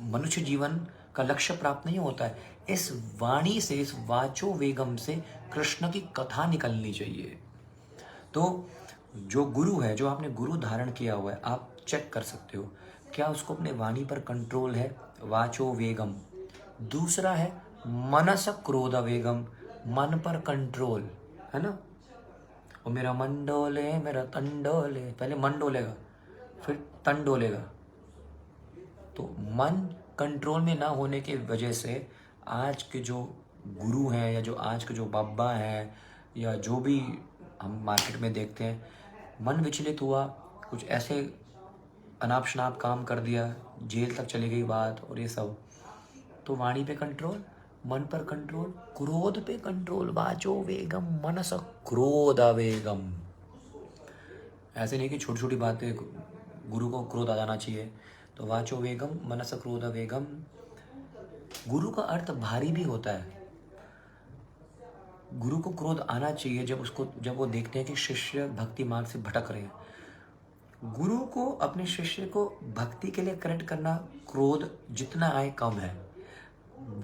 मनुष्य जीवन का लक्ष्य प्राप्त नहीं होता है। इस वाणी से, इस वाचो वेगम से कृष्ण की कथा निकलनी चाहिए। तो जो गुरु है, जो आपने गुरु धारण किया हुआ है, आप चेक कर सकते हो क्या उसको अपने वाणी पर कंट्रोल है, वाचो वेगम। दूसरा है मनस क्रोध वेगम, मन पर कंट्रोल है ना। और मेरा मन डोले, मेरा तन डोले, पहले मन डोलेगा फिर तन डोलेगा। तो मन कंट्रोल में ना होने की वजह से आज के जो गुरु हैं या जो आज के जो बाबा हैं या जो भी हम मार्केट में देखते हैं, मन विचलित हुआ, कुछ ऐसे अनाप शनाप काम कर दिया, जेल तक चली गई बात और ये सब। तो वाणी पे कंट्रोल, मन पर कंट्रोल, क्रोध पे कंट्रोल, वाचो वेगम मनस क्रोध वेगम। ऐसे नहीं कि छोटी छोटी बातें गुरु को क्रोध आ जाना चाहिए। तो वाचो वेगम मनस क्रोध वेगम। गुरु का अर्थ भारी भी होता है। गुरु को क्रोध आना चाहिए जब वो देखते हैं कि शिष्य भक्ति मार्ग से भटक रहे हैं। गुरु को अपने शिष्य को भक्ति के लिए करेक्ट करना, क्रोध जितना आए कम है।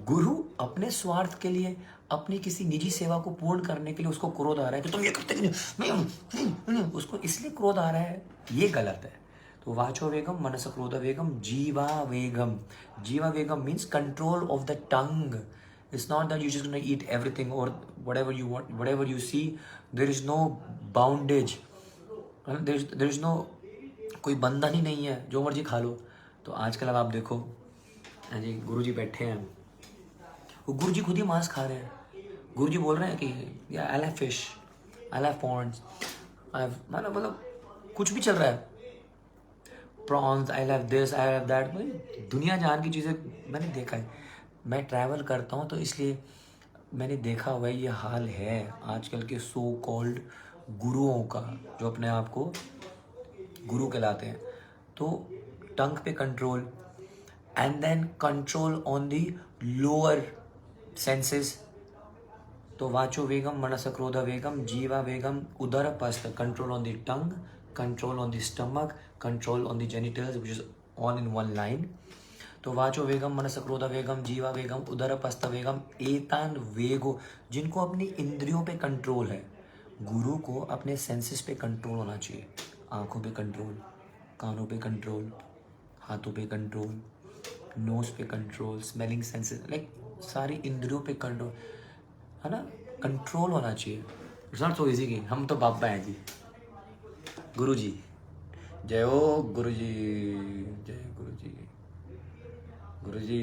गुरु अपने स्वार्थ के लिए, अपनी किसी निजी सेवा को पूर्ण करने के लिए उसको क्रोध आ रहा है कि तुम ये करते नहीं, उसको इसलिए क्रोध आ रहा है, ये गलत है। तो वाचो वेगम मनस क्रोध वेगम, jiva vegam. Jiva vegam means control of the tongue. It's not that you're just going to eat everything or whatever you want, whatever you see. There is no boundage. There is no कोई बंधन ही नहीं है, जो मर्जी खा लो। तो आजकल अब आप देखो, हाँ जी, गुरुजी बैठे हैं, वो गुरुजी खुद ही मांस खा रहे हैं। गुरुजी बोल रहे हैं कि I love fish, I love ponds, मतलब कुछ भी चल रहा है, prawns, I love this, I love that. दुनिया जान की चीज़ें मैंने देखा है। मैं ट्रैवल करता हूँ तो इसलिए मैंने देखा हुआ है, ये हाल है आजकल के सो कॉल्ड गुरुओं का, जो अपने आप को गुरु कहलाते हैं। तो टंग पे control and then control on the lower senses. तो वाचो वेगम मनस क्रोध वेगम, जीवा वेगम, उदर पस्त, control on the tongue, control on the stomach, control on the genitals, which is all in one line. तो वाचो वेगम मनस क्रोध वेगम, जीवा वेगम, उदर पस्त वेगम, एतान वेगो, जिनको अपनी इंद्रियों पे कंट्रोल है। गुरु को अपने सेंसेस पे कंट्रोल होना चाहिए। आंखों पे कंट्रोल, कानों पे कंट्रोल, हाथों पे कंट्रोल, नोज पे कंट्रोल, स्मेलिंग सेंसेस, लाइक सारी इंद्रियों पे कंट्रोल, है ना, कंट्रोल होना चाहिए। इट्स नॉट सो इजी कि हम तो बाबा हैं जी। गुरु जी जय हो, गुरु जी जय, गुरु जी, गुरु जी,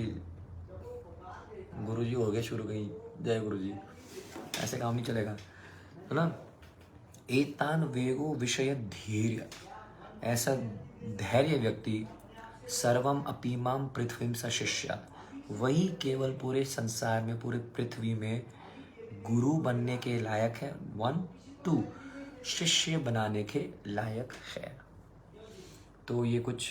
गुरु जी हो गए शुरू कहीं, जय गुरु जी। ऐसे काम नहीं चलेगा, है ना। एतान वेगो विषय धैर्य, ऐसा धैर्य व्यक्ति सर्वम अपीमाम पृथ्वीम स शिष्यात्, वही केवल पूरे संसार में, पूरे पृथ्वी में गुरु बनने के लायक है। 1 2 शिष्य बनाने के लायक है। तो ये कुछ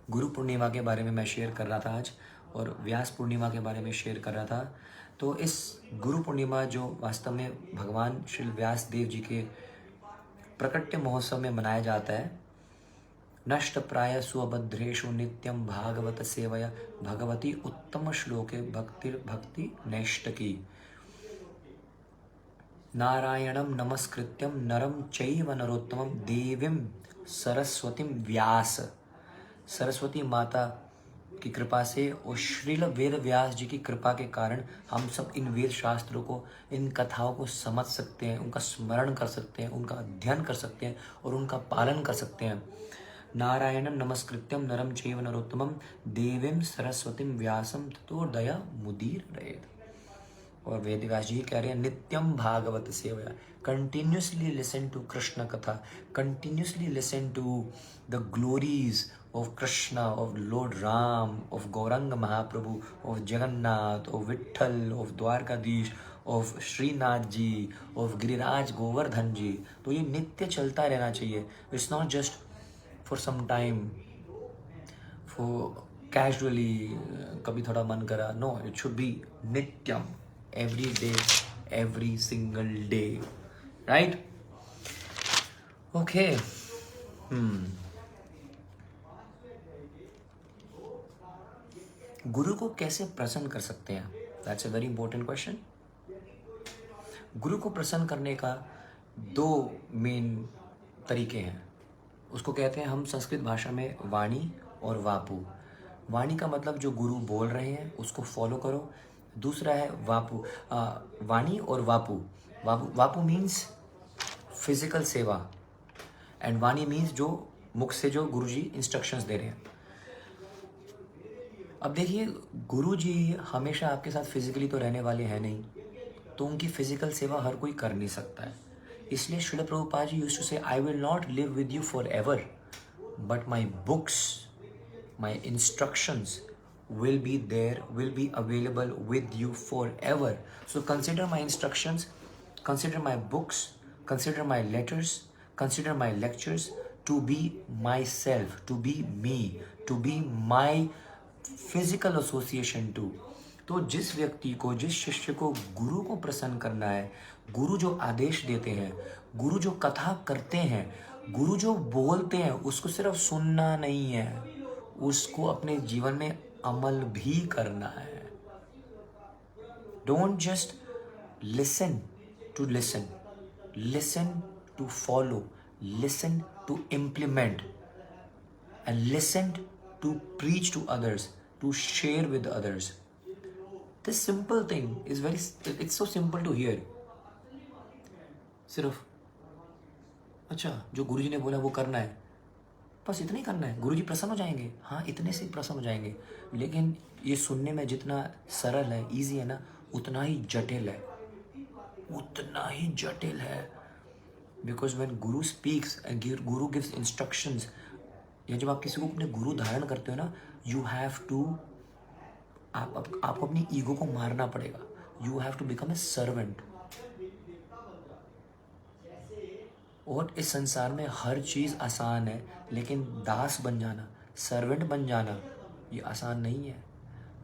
गुरु पूर्णिमा के बारे में मैं शेयर कर रहा था आज, और व्यास पूर्णिमा के बारे में शेयर कर रहा था। तो इस गुरु पूर्णिमा जो वास्तव में भगवान श्री व्यास देव जी के प्रकट्य महोत्सव में मनाया जाता है, नष्ट प्राय सुअभद्रेषु नित्यम भागवत सेवया भगवती उत्तम श्लोके भक्ति नैष्टकी, नारायणं नमस्कृत्यं नरं चैव नरोत्तमं देवीं सरस्वतीं व्यास, सरस्वती माता की कृपा से और श्रील वेद व्यास जी की कृपा के कारण हम सब इन वेद शास्त्रों को, इन कथाओं को समझ सकते हैं, उनका स्मरण कर सकते हैं, उनका अध्ययन कर सकते हैं और उनका पालन कर सकते हैं। नारायणं नमस्कृत्यं नरं चैव नरोत्तमं देवीं सरस्वतीं व्यासं ततो दया मुदीरयेत्। और वेद व्यास जी कह रहे हैं नित्यम भागवत सेवया, continuously listen to Krishna katha, continuously listen to the glories of Krishna, of Lord Ram, of Gauranga Mahaprabhu, of Jagannath, of Vitthal, of Dwarkadhish, of Shrinath ji, of Giriraj Govardhan ji. तो ये नित्य चलता रहना चाहिए। It's not just for some time, for casually, कभी थोड़ा मन करा, no, it should be nityam, every day, every single day, right? Okay. गुरु को कैसे प्रसन्न कर सकते हैं? That's a very important question. गुरु को प्रसन्न करने का 2 मेन तरीके हैं। उसको कहते हैं हम संस्कृत भाषा में वाणी और वापु। वाणी का मतलब जो गुरु बोल रहे हैं उसको फॉलो करो। दूसरा है वापु, वाणी और वापु। वापु मीन्स फिजिकल सेवा, एंड वाणी मीन्स जो मुख से जो गुरुजी इंस्ट्रक्शंस दे रहे हैं। अब देखिए, गुरुजी हमेशा आपके साथ फिजिकली तो रहने वाले हैं नहीं, तो उनकी फिजिकल सेवा हर कोई कर नहीं सकता है। इसलिए श्रील प्रभुपाद जी यूज्ड टू से, I will not live with you for ever, but my books, my instructions will be there, will be available with you forever. So consider my instructions, consider my books, consider my letters, consider my lectures to be myself, to be me, to be my physical association too. तो जिस व्यक्ति को, जिस शिष्य को गुरु को प्रसन्न करना है, गुरु जो आदेश देते हैं, गुरु जो कथा करते हैं, गुरु जो बोलते हैं, उसको सिर्फ सुनना नहीं है, उसको अपने जीवन में अमल भी करना है। Don't just listen to listen, listen to follow, listen to implement, and listen to preach to others, to share with others. This simple thing is very, it's so simple to hear. सिर्फ अच्छा जो गुरुजी ने बोला वो करना है, बस इतना ही करना है, गुरुजी प्रसन्न हो जाएंगे। हाँ, इतने से प्रसन्न हो जाएंगे। लेकिन ये सुनने में जितना सरल है, इजी है ना, उतना ही जटिल है, उतना ही जटिल है। Because when Guru speaks and Guru gives instructions, या जब आप किसी को अपने गुरु धारण करते हो ना, यू हैव टू, आपको अपनी ईगो को मारना पड़ेगा। You have to become a servant. और इस संसार में हर चीज़ आसान है, लेकिन दास बन जाना, सर्वेंट बन जाना, ये आसान नहीं है।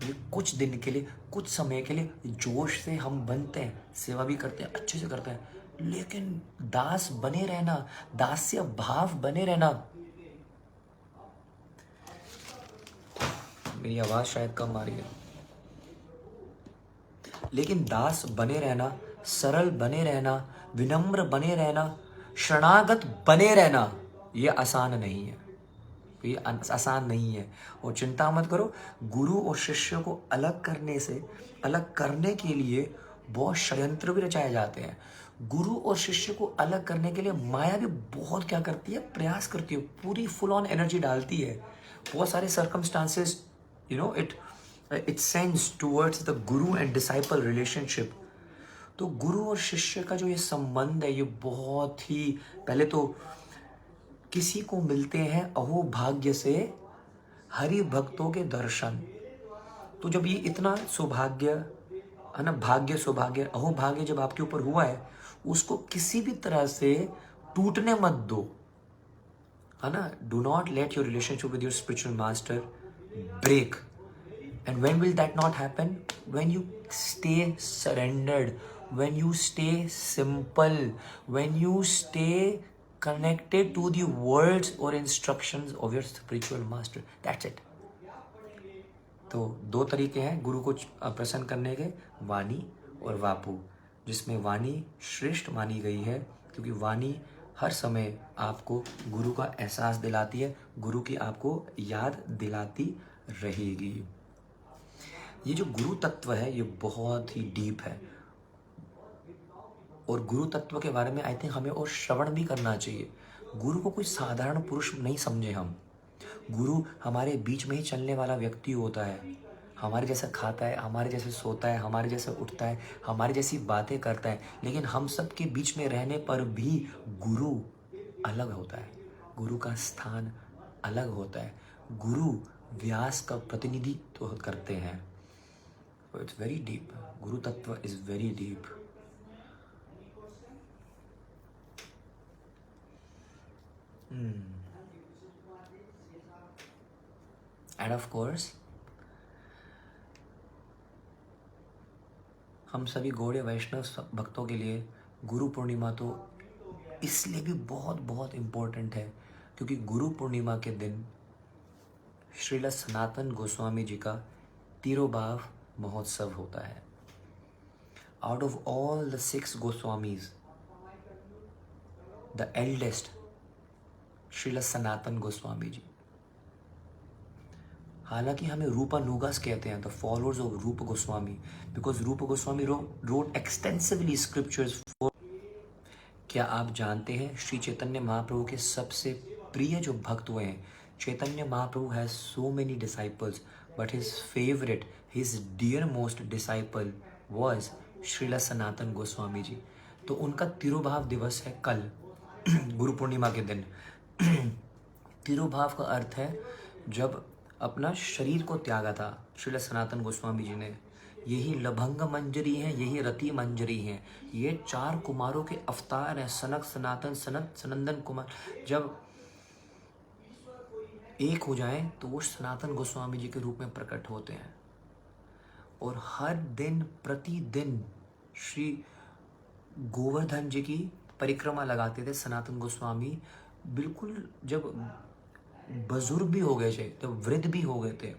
ये कुछ दिन के लिए, कुछ समय के लिए जोश से हम बनते हैं, सेवा भी करते हैं, अच्छे से करते हैं, लेकिन दास बने रहना, दास्य भाव बने रहना, मेरी आवाज़ शायद कम आ रही है, लेकिन दास बने रहना, सरल बने रहना, विनम्र बने रहना, शरणागत बने रहना, ये आसान नहीं है। तो ये आसान नहीं है। और चिंता मत करो, गुरु और शिष्य को अलग करने के लिए बहुत षड्यंत्र भी रचाए जाते हैं। गुरु और शिष्य को अलग करने के लिए माया भी बहुत क्या करती है, प्रयास करती है, पूरी फुल ऑन एनर्जी डालती है। बहुत सारे circumstances, it sends towards the Guru and disciple relationship. तो गुरु और शिष्य का जो ये संबंध है, ये बहुत ही, पहले तो किसी को मिलते हैं अहो भाग्य से हरि भक्तों के दर्शन। तो जब ये इतना सौभाग्य है ना, भाग्य सौभाग्य अहो भाग्य जब आपके ऊपर हुआ है, उसको किसी भी तरह से टूटने मत दो, है ना। Do not let your relationship with your spiritual master break. And when will that not happen? When you stay surrendered, when you stay simple, when you stay connected to the words or instructions of your spiritual master. That's it. तो दो तरीके हैं गुरु को प्रसन्न करने के, वाणी और वापू, जिसमें वाणी श्रेष्ठ मानी गई है क्योंकि वाणी हर समय आपको गुरु का एहसास दिलाती है, गुरु की आपको याद दिलाती रहेगी। ये जो गुरु तत्व है ये बहुत ही डीप है, और गुरु तत्व के बारे में आई थिंक हमें और श्रवण भी करना चाहिए। गुरु को कोई साधारण पुरुष नहीं समझे हम। गुरु हमारे बीच में ही चलने वाला व्यक्ति होता है, हमारे जैसा खाता है, हमारे जैसे सोता है, हमारे जैसे उठता है, हमारी जैसी बातें करता है, लेकिन हम सब के बीच में रहने पर भी गुरु अलग होता है, गुरु का स्थान अलग होता है। गुरु व्यास का प्रतिनिधित्व करते हैं। It's very deep. Guru Tattva is very deep. And of course, हम सभी गौड़ीय वैष्णव भक्तों के लिए गुरु पूर्णिमा तो इसलिए भी बहुत बहुत इम्पोर्टेंट है क्योंकि गुरु पूर्णिमा के दिन श्रील सनातन गोस्वामी जी का तिरुभाव महोत्सव होता है। Out of all the 6 Goswamis, the eldest Srila Sanatan Goswami ji. हालांकि हमें रूपानुगास कहते हैं, द फॉलोअर्स ऑफ रूप Goswami, because Rupa Goswami wrote extensively scriptures for. क्या आप जानते हैं श्री चैतन्य महाप्रभु के सबसे प्रिय जो भक्त हुए हैं, Chaitanya Mahaprabhu has so many disciples but his favorite, his dearmost disciple was Srila Sanatan Goswami ji. तो उनका तिरुभाव दिवस है कल गुरु पूर्णिमा के दिन। तिरुभाव का अर्थ है जब अपना शरीर को त्यागा था श्रील सनातन गोस्वामी जी ने। यही लभंग मंजरी है, यही रति मंजरी है, ये 4 कुमारों के अवतार हैं, सनक सनातन सनत सनंदन कुमार। जब एक हो जाएं तो वो सनातन गोस्वामी जी के रूप में प्रकट होते हैं। और हर दिन प्रतिदिन श्री गोवर्धन जी की परिक्रमा लगाते थे सनातन गोस्वामी। बिल्कुल जब बुजुर्ग भी हो गए थे, जब वृद्ध भी हो गए थे,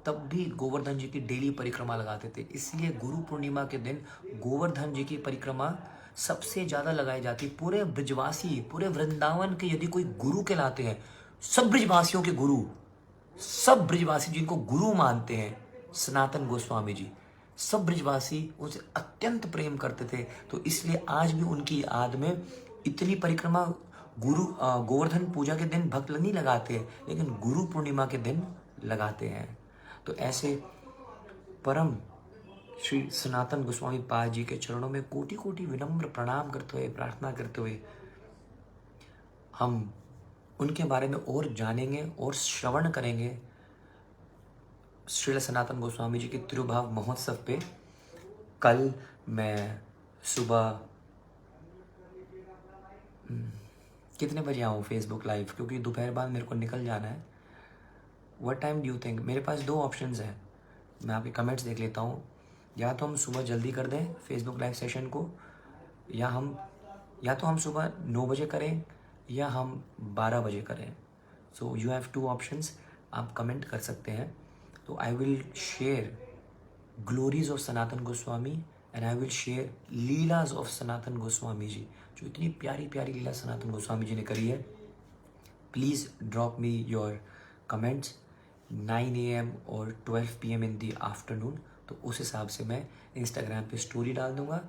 तब भी गोवर्धन जी की डेली परिक्रमा लगाते थे। इसलिए गुरु पूर्णिमा के दिन गोवर्धन जी की परिक्रमा सबसे ज़्यादा लगाई जाती। पूरे ब्रजवासी, पूरे वृंदावन के यदि कोई गुरु कहलाते हैं, सब ब्रजवासियों के गुरु, सब ब्रजवासी जिनको गुरु मानते हैं सनातन गोस्वामी जी, सब ब्रजवासी उनसे अत्यंत प्रेम करते थे। तो इसलिए आज भी उनकी याद में इतनी परिक्रमा गोवर्धन पूजा के दिन भक्त नहीं लगाते, लेकिन गुरु पूर्णिमा के दिन लगाते हैं। तो ऐसे परम श्री सनातन गोस्वामी पाद जी के चरणों में कोटि कोटि विनम्र प्रणाम करते हुए, प्रार्थना करते हुए हम उनके बारे में और जानेंगे और श्रवण करेंगे। श्रील सनातन गोस्वामी जी के तिरुभाव महोत्सव पे कल मैं सुबह कितने बजे आऊँ फेसबुक लाइव, क्योंकि दोपहर बाद मेरे को निकल जाना है। What time do you think? मेरे पास 2 ऑप्शंस हैं, मैं आपके कमेंट्स देख लेता हूँ। या तो हम सुबह जल्दी कर दें फेसबुक लाइव सेशन को, या तो हम सुबह 9 बजे करें या हम 12 बजे करें। सो यू हैव 2 ऑप्शंस, आप कमेंट कर सकते हैं। तो I will share glories of Sanatan Goswami and I will share lilas of Sanatan Goswami ji, जो इतनी प्यारी प्यारी लीला सनातन गोस्वामी जी ने करी है। Please drop me your comments 9 AM और 12 PM इन दी आफ्टरनून, तो उस हिसाब से मैं इंस्टाग्राम पे स्टोरी डाल दूँगा,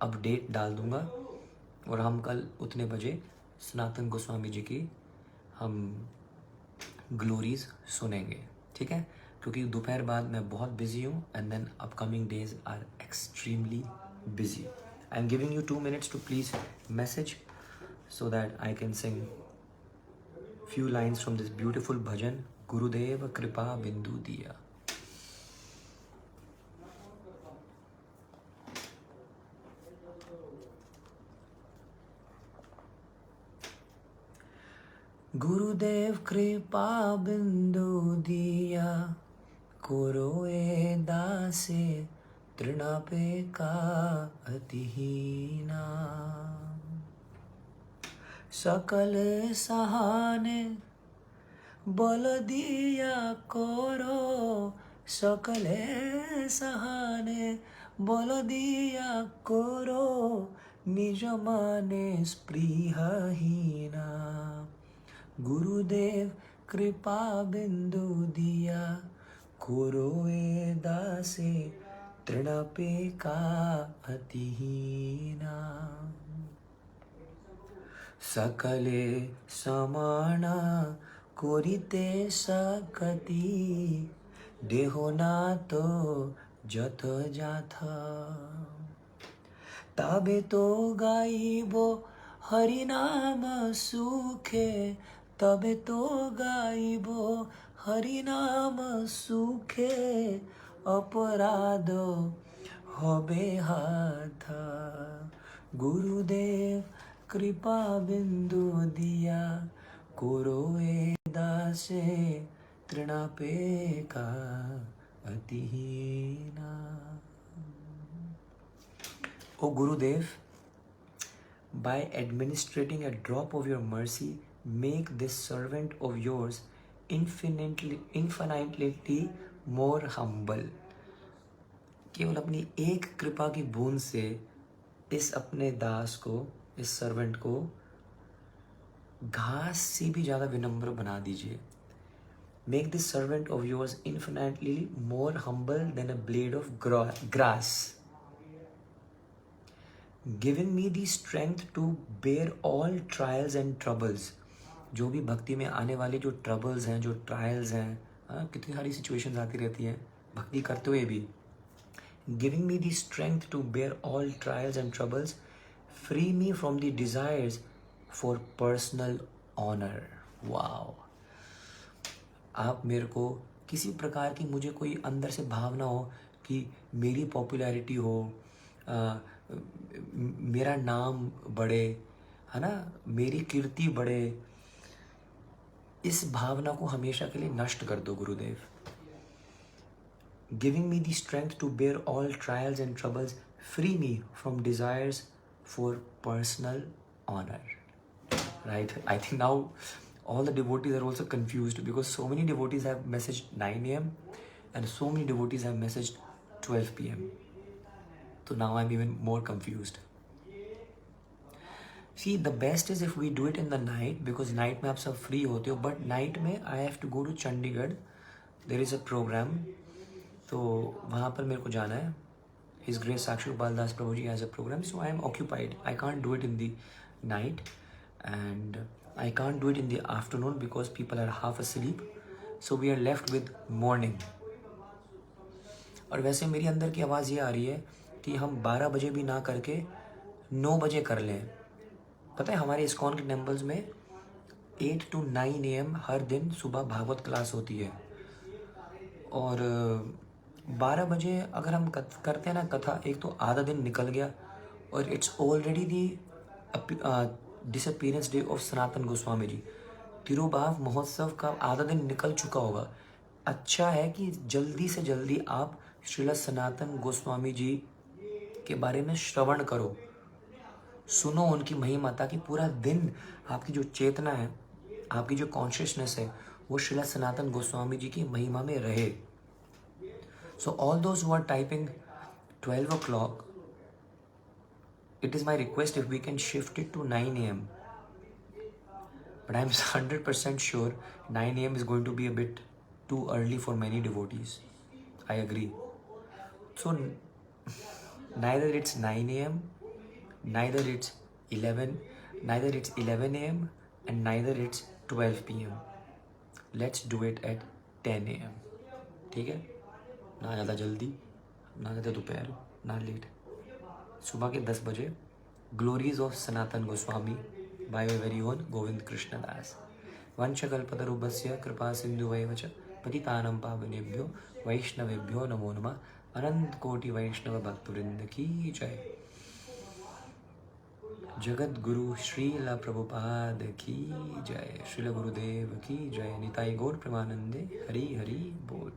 अपडेट डाल दूँगा, और हम कल उतने बजे सनातन गोस्वामी जी की हम ग्लोरीज सुनेंगे, ठीक है? क्योंकि दोपहर बाद मैं बहुत बिजी हूँ and then upcoming days are extremely busy. I am giving you 2 minutes to please message so that I can sing few lines from this beautiful bhajan, Gurudev Kripa Bindu Diya. गुरुदेव कृपा बिंदु दिया, कोरोए दासे तृणापे का अतिहीना. सकल सहाने बल दिया करो, सकले सहाने बल दिया करो, निज माने स्पृहहीना. गुरुदेव कृपा बिंदु दिया, कोरोए दासे तृणापे का अतिहीना. सकले समाना करिते सकति, देहो ना तो जत जाथ. तबे तो गाइबो हरि नाम सुखे, तबे तो गाइबो हरि नाम सुखे, अपराध होबे हाथ. गुरुदेव कृपा बिंदु दिया, कोरोए दासे तृणापे का अतिहीना. O Gurudev, by administrating a drop of your mercy, make this servant of yours infinitely more humble. केवल अपनी एक कृपा की बूंद से इस अपने दास को, इस सर्वेंट को घास से भी ज़्यादा विनम्र बना दीजिए. Make this servant of yours infinitely more humble than a blade of grass, giving me the strength to bear all trials and troubles. जो भी भक्ति में आने वाले जो ट्रबल्स हैं, जो ट्रायल्स हैं, कितनी सारी सिचुएशंस आती रहती हैं भक्ति करते हुए भी. Giving me the strength to bear all trials and troubles, free me from the desires for personal honor. Wow. आप मेरे को किसी प्रकार की, मुझे कोई अंदर से भावना हो कि मेरी पॉपुलैरिटी हो, मेरा नाम बढ़े, है ना, मेरी कीर्ति बढ़े, इस भावना को हमेशा के लिए नष्ट कर दो गुरुदेव. Giving me the strength to bear all trials and troubles, free me from desires for personal honor. Right? I think now all the devotees are also confused because so many devotees have messaged 9 AM and so many devotees have messaged 12 PM. So now I'm even more confused. See, the best is if we do it in the night, because night में आप सब free होते हो, but night में I have to go to Chandigarh. There is a program, तो वहाँ पर मेरे को जाना है. His Grace Sakshi Gopal Das Prabhu Ji has a program, so I am occupied. I can't do it in the night and I can't do it in the afternoon because people are half asleep. So we are left with morning. और वैसे मेरी अंदर की आवाज़ ये आ रही है कि हम 12 बजे भी ना करके 9 बजे कर लें. पता है हमारे इस्कॉन के टेम्पल्स में 8 to 9 AM हर दिन सुबह भागवत क्लास होती है. और 12 बजे अगर हम करते हैं ना कथा, एक तो आधा दिन निकल गया और it's already the disappearance day of Sanatan Goswami ji. तिरुभाव महोत्सव का आधा दिन निकल चुका होगा. अच्छा है कि जल्दी से जल्दी आप श्रील सनातन गोस्वामी जी के बारे में श्रवण करो, सुनो उनकी महिमा, ताकि पूरा दिन आपकी जो चेतना है, आपकी जो कॉन्शियसनेस है, वो श्रील सनातन गोस्वामी जी की महिमा में रहे. So all those who are typing 12 o'clock, it is my request if we can shift it to 9 AM. but I'm 100% sure 9 a.m. is going to be a bit too early for many devotees. I agree. So neither it's 9 a.m., neither it's 11, neither it's 11 a.m., and neither it's 12 p.m. Let's do it at 10 a.m. ठीक है? ना ज़्यादा जल्दी, ना ज़्यादा दोपहर, ना late. सुबह के 10 बजे glories of Sanatan Goswami by very own Govind Krishna Das. वंशकल्पतरुभ्यस्य कृपा सिन्धुवैव च पतितानां पावनेभ्यो वैष्णवेभ्यो नमो नमः. अनंत कोटि वैष्णव भक्तवृंद की जय. जगत गुरु श्रील प्रभुपाद की जय. श्रील गुरुदेव की जय. निताई गौर प्रेमानंदे. हरि हरि बोल.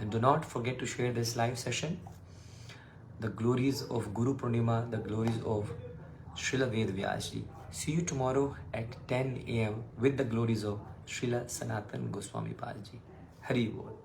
And do not forget to share this live session. The glories of Guru Purnima, the glories of Srila Ved Vyas Ji. See you tomorrow at 10 a.m. with the glories of Srila Sanatan Goswami Pal Ji. Hari Bol.